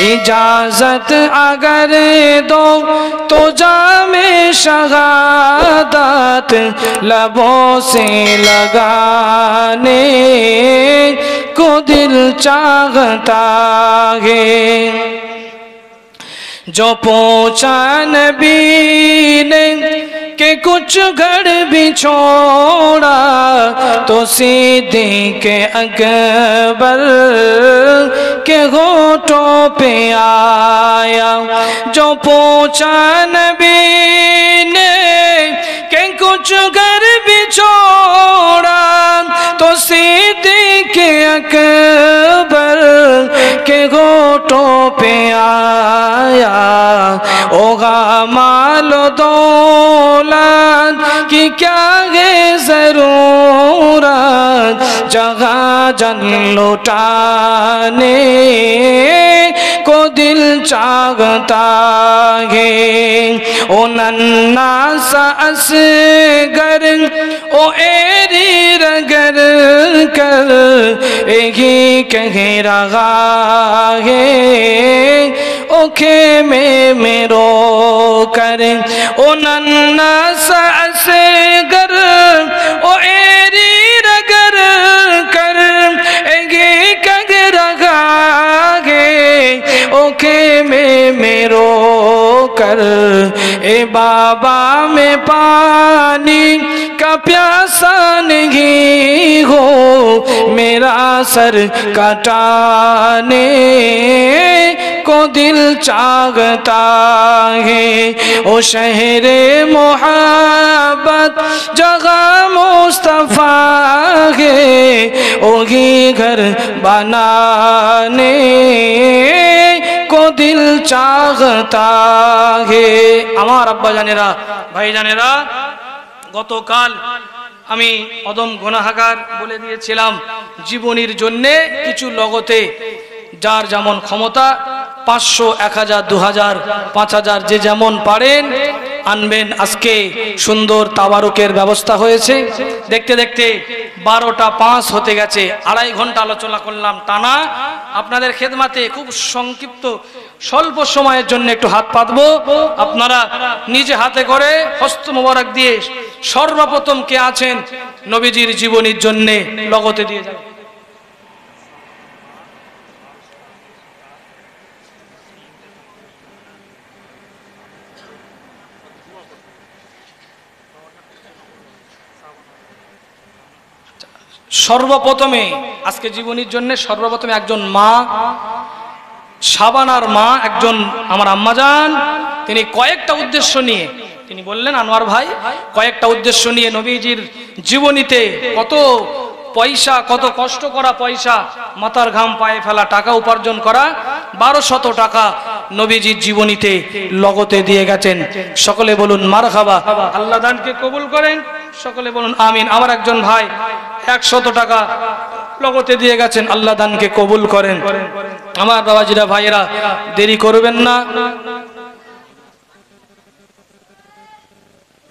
इजाजत अगर दो तो जामे शहादत लबों से लगाने को दिल चाहता है। जो पूछा नबी ने कि कुछ घर भी छोड़ा, तो सिद्दीक़ अकबर के होठों पे आया। जो पूछा नबी ने कि कुछ घर भी छोड़ा, तो सिद्दीक़ अकबर के होठों पे आया। ओगा मालो दौलत की क्या है जरूरत, जगह जन लुटाने को दिल चाहता है। ओ नन्ना सा असगर, ओ एरी रगर कर यही कह रहा है, ओ खेमे में रो कर, ओ नन्ना सा से गर, ओ एरी रगर कर एगे कगर गागे, ओ खेमे में रो कर, ए बाबा में पानी का प्यासा नहीं हो, मेरा सर कटाने को दिल चाहता है। ओ शहरे मोहब्बत जगह मुस्तफा है, वही घर बनाने को दिल चाहता है। আমার আব্বা জানেরা, ভাই জানেরা, গতকাল আমি অদম গুনাহগার বলে দিয়েছিলাম, জীবনীর জন্য কিছু লগতে যার যেমন ক্ষমতা 500, 1000, 2000, 5000 যে যেমন পারেন আনবেন। আজকে সুন্দর তাবারুকের ব্যবস্থা হয়েছে। দেখতে দেখতে 12টা 5 হতে গেছে। 2.5 ঘন্টা আলোচনা করলাম টানা আপনাদের খেদমাতে। খুব সংক্ষিপ্ত স্বল্প সময়ের জন্য একটু হাত পাতবো। আপনারা নিজে হাতে করে হস্ত মোবারক দিয়ে সর্বপ্রথম কে আছেন নবীজির জীবনীর জন্য লগতে দিয়ে যান। সর্বপ্রথমে আজকে জীবনীর জন্য সর্বপ্রথমে একজন মা, শাবানার মা, একজন আমার আম্মাজান, তিনি কয়েকটা উদ্দেশ্য নিয়ে তিনি বললেন, আনোয়ার ভাই কয়েকটা উদ্দেশ্য নিয়ে নবীজির জীবনীতে কত পয়সা, কত কষ্ট করা পয়সা, মাথার ঘাম পায়ে ফেলা টাকা উপার্জন করা 1200 টাকা নবীজির জীবনীতে লগতে দিয়ে গেছেন। সকলে বলুন মারহাবা। আল্লাহ দানকে কবুল করেন, সকলে বলুন আমিন। আমার একজন ভাই 100 টাকা লগতে দিয়ে গেছেন, আল্লাহ দানকে কবুল করেন। আমার বাবাজিরা ভাইয়েরা দেরি করবেন না।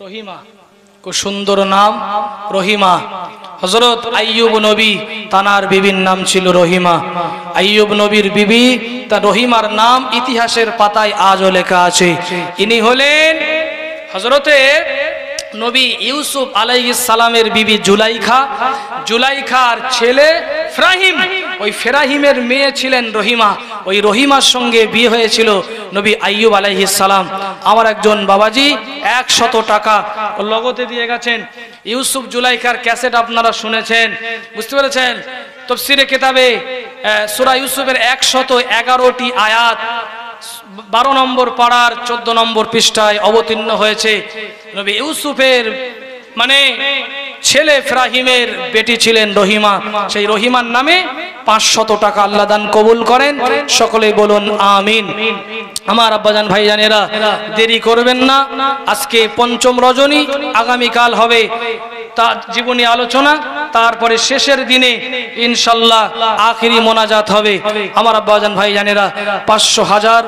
রহিমা, খুব সুন্দর নাম রহিমা। হযরত আইয়ুব নবী তানার বিবির নাম ছিল রহিমা। আইয়ুব নবীর বিবি তা রহিমার নাম ইতিহাসের পাতায় আজও লেখা আছে। ইনি হলেন হযরতে নবী ইউসুফ আলাইহিস সালামের বিবি জুলাইখা। জুলাইখার ছেলে ফেরাহিম, ওই ফেরাহিমের মেয়ে ছিলেন রহিমা। ওই রহিমার সঙ্গে বিয়ে হয়েছিল নবী আইয়ুব আলাইহিস সালাম। আমার একজন বাবাজি 100 টাকা লগতে দিয়ে গেছেন। ইউসুফ জুলাইখার ক্যাসেট আপনারা শুনেছেন, বুঝতে পেরেছেন? তাফসীরে কিতাবে সূরা ইউসুফের 111টি আয়াত 12 নম্বর পাড়ার 14 নম্বর পৃষ্ঠায় অবতীর্ণ হয়েছে। নবী ইউসুফের মানে ছেলে ফেরাহিমের বেটি ছিলেন রহিমা। সেই রহিমার নামে 500 টাকা আল্লাহ দান কবুল করেন। সকলে বলুন আমিন। আমার আব্বাজান ভাইজানেরা দেরি করবেন না। আজকে পঞ্চম রজনী, আগামীকাল হবে তার জীবনী আলোচনা, তারপরে শেষের দিনে ইনশাআল্লাহ আখিরি মোনাজাত হবে। আমার আব্বাজান ভাইজানেরা 500, 1000,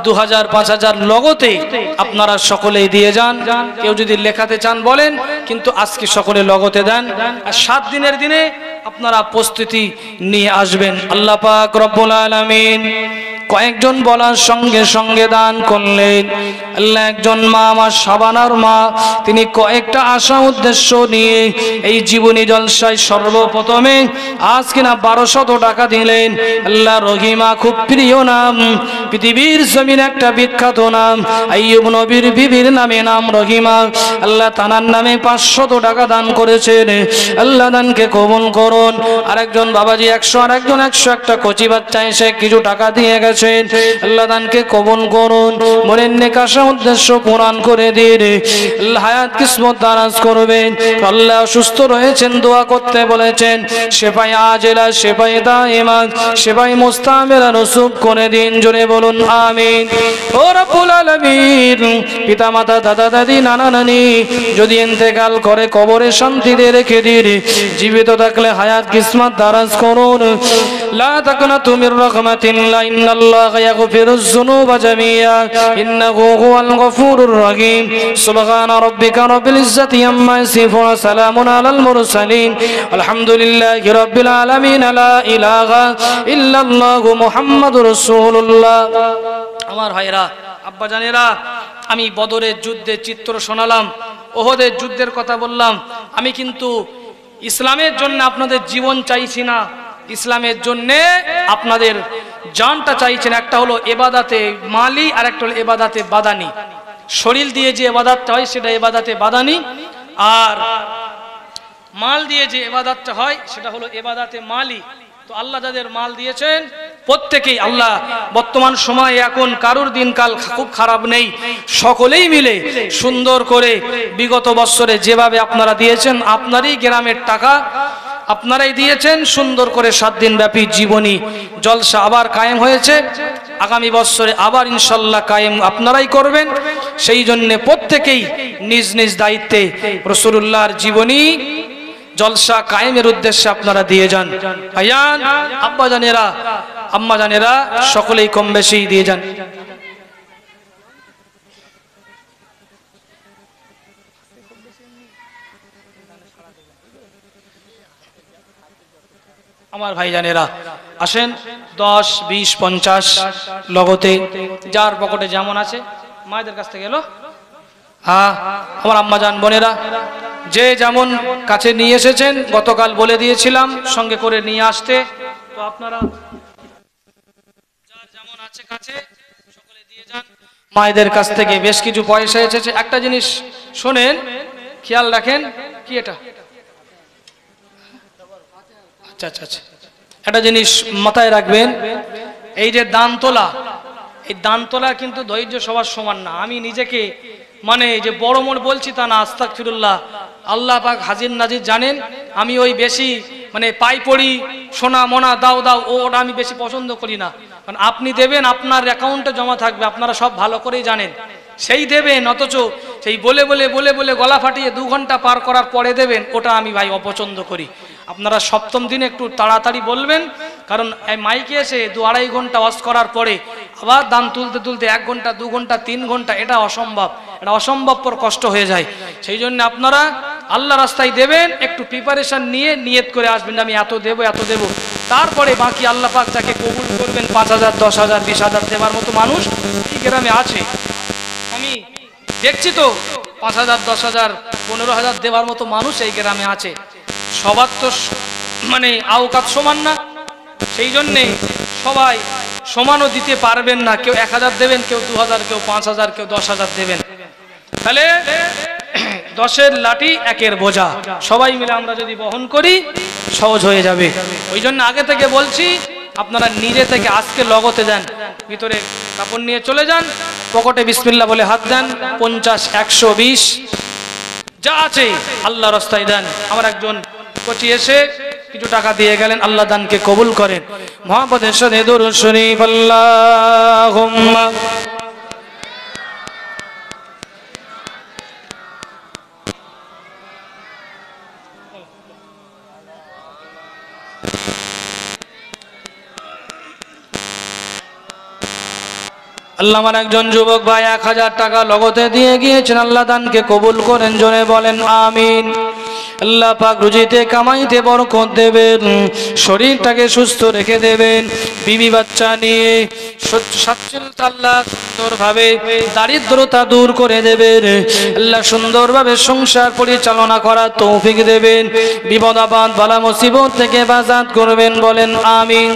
2000, 5000 লগতে আপনারা সকলেই দিয়ে যান। কেউ যদি লেখাতে চান বলেন, কিন্তু আজকে সকলে লগতে দেন। আর 7 দিনের দিনে আপনারা প্রস্তুতি নিয়ে আসবেন। আল্লাহ পাক রব্বুল আলামিন কয়েকজন বলার সঙ্গে সঙ্গে দান করলেন। আল্লাহ একজন মা, আমার শাবানার মা, তিনি কয়েকটা আশা উদ্দেশ্য নিয়ে এই জীবনী জলসায় সর্বপ্রথমে আজ কিনা 1200 টাকা দিলেন। আল্লাহ রহিমা খুব প্রিয় নাম, পৃথিবীর জমিন একটা বিখ্যাত নাম। আইয়ুব নবীর বিবির নামে নাম রহিমা। আল্লাহ তানার নামে 500 টাকা দান করেছেন। আল্লাহ দানকে কবুল করুন। আরেকজন বাবাজি 100, আর একজন 100 একটা কচি বাচ্চা এসে কিছু টাকা দিয়ে গেছে। আল্লাহ দানকে কবুল করুন। মনের নেক আশা উদ্দেশ্য পূরণ করে দিন। আল্লাহ হায়াত কিসমত দারাজ করবেন। আল্লাহ সুস্থ রয়েছেন দোয়া করতে বলেছেন। শেফায়ে আজেলা, শেফায়ে দাইমা, শেফায়ে মুস্তামিরা নসিব করে দিন। জোরে বলুন আমিন। ও রব্বুল আলামিন, পিতা মাতা, দাদা দাদি, নানা নানি যদি ইন্তেকাল করে কবরে শান্তিতে রেখে দিন। জীবিত থাকলে হায়াত কিসমত দারাজ করুন। লা তাকনাতু মির রাহমাতিল্লাহ, ইন্নাল্লাহা ইয়াগফিরুয যুনুবা জামিআ, ইন্নাহু হুয়াল গফুরুর রহিম। সুবহানা রাব্বিকা রাব্বিল ইজ্জাতি আম্মা ইয়াসিফুন, সালামুন আলাল মুরসালিন, আলহামদুলিল্লাহি রাব্বিল আলামিন। লা ইলাহা ইল্লাল্লাহু মুহাম্মাদুর রাসূলুল্লাহ। আমার ভাইরা, আব্বাজানেরা, আমি বদরের যুদ্ধের চিত্র শোনালাম, ওহদের যুদ্ধের কথা বললাম। আমি কিন্তু ইসলামের জন্য আপনাদের জীবন চাইছি না, ইসলামের জন্য আপনাদের জানটা চাইছেন। একটা হলো এবাদাতে মালি, আর একটা হলো এবাদাতে বাদানি। শরীর দিয়ে যে এবাদাতটা হয় সেটা এবাদাতে বাদানি, আর মাল দিয়ে যে এবাদাতটা হয় সেটা হলো এবাদাতে মালি। তো আল্লাহ যাদের মাল দিয়েছেন প্রত্যেকেই, আল্লাহ বর্তমান সময়ে এখন কারুর দিনকাল খুব খারাপ নেই, সকলেই মিলে সুন্দর করে বিগত বছরে যেভাবে আপনারা দিয়েছেন, আপনারই গ্রামের টাকা আপনারাই দিয়েছেন, সুন্দর করে 7 দিন ব্যাপী জীবনী জলসা আবার কায়েম হয়েছে। আগামী বছরে আবার ইনশাল্লাহ কায়েম আপনারাই করবেন। সেই জন্য প্রত্যেকেই নিজ নিজ দায়িত্বে রাসূলুল্লাহর জীবনী জলসা কায়েমের উদ্দেশ্যে আপনারা দিয়ে যান। ভাইয়ান, আব্বাজানেরা, আম্মাজানেরা, সকলেই কম বেশি দিয়ে যান। আমার ভাইজানেরা আসেন, 10, 20, 50 লগতে যার পকেটে যেমন আছে মায়েদের কাছ থেকে এলো। হ্যাঁ, আমার আম্মাজান বোনেরা যে যেমন কাছে নিয়ে এসেছেন, গতকাল বলে দিয়েছিলাম সঙ্গে করে নিয়ে আসতে। তো আপনারা যার যেমন আছে কাছে সকলে দিয়ে যান। মায়েদের কাছ থেকে বেশ কিছু পয়সা এসেছে। একটা জিনিস শোনেন, খেয়াল রাখেন। কি এটা? আচ্ছা আচ্ছা আচ্ছা, একটা জিনিস মাথায় রাখবেন, এই যে দান তোলা, এই দান তোলা কিন্তু ধৈর্য সবার সমান না। আমি নিজেকে মানে যে বড় মন বলছি তা না, আস্তাগফিরুল্লাহ, আল্লাহ পাক হাজির নাজির জানেন। আমি ওই বেশি মানে পাই পড়ি, সোনা মোনা দাও দাও, ওটা আমি বেশি পছন্দ করি না। কারণ আপনি দেবেন, আপনার অ্যাকাউন্টে জমা থাকবে, আপনারা সব ভালো করেই জানেন। সেই দেবেন, অথচ সেই বলে বলে বলে বলে গলা ফাটিয়ে 2 ঘন্টা পার করার পরে দেবেন, ওটা আমি ভাই অপছন্দ করি। আপনারা সপ্তম দিনে একটু তাড়াতাড়ি বলবেন, কারণ এই মাইকে এসে 2-2.5 ঘন্টা ওয়াজ করার পরে আবার দান তুলতে তুলতে 1 ঘন্টা 2 ঘন্টা 3 ঘন্টা, এটা অসম্ভব, এটা অসম্ভবপর কষ্ট হয়ে যায়। সেই জন্য আপনারা আল্লাহ রাস্তায় দেবেন, একটু প্রিপারেশন নিয়ে নিয়ত করে আসবেন, আমি এত দেবো এত দেবো। তারপরে বাকি আল্লাহ পাক যাকে কবুল করবেন, 5,000 10,000 20,000 দেওয়ার মতো মানুষ এই গ্রামে আছে। আমি দেখছি তো 5,000 10,000 15,000 দেওয়ার মতো মানুষ এই গ্রামে আছে। সবার তো মানে আওকাত সমান না, সেই জন্যে সবাই সমানও দিতে পারবেন না। কেউ 1,000 দেবেন, কেউ 2,000, কেউ 5,000, কেউ 10,000 দেবেন। তাহলে 10-এর লাঠি 1-এর বোঝা সবাই মিলে আমরা যদি বহন করি সহজ হয়ে যাবে। ওই জন্য আগে থেকে বলছি, আপনারা নিজে থেকে আজকে লগতে দেন, ভিতরে কাপড় নিয়ে চলে যান, পকেটে বিসমিল্লাহ বলে হাত দেন, 50, 100, 20 যা আছে আল্লাহ রাস্তায় দেন। আমার একজন কোচি এসে কিছু টাকা দিয়ে গেলেন, আল্লাহ দানকে কবুল করেন। মুহাম্মদের সাথে দরুদ শরীফ, আল্লাহুম্মা আল্লাহ। আমার একজন যুবক ভাই 1,000 টাকা লগতে দিয়ে গিয়েছেন, আল্লাহ দানকে কবুল করেন, জোরে বলেন আমিন। আল্লাহ পাক রুজিতে কামাইতে বরকত দেবেন, শরীরটাকে সুস্থ রেখে দেবেন, বিবি বাচ্চা নিয়ে সচ্ছলতা আল্লাহ সুন্দরভাবে দারিদ্রতা দূর করে দেবেন। আল্লাহ সুন্দরভাবে সংসার পরিচালনা করার তৌফিক দেবেন, বিপদ আপদ বালা মুসিবত থেকে হেফাজত করবেন, বলেন আমিন।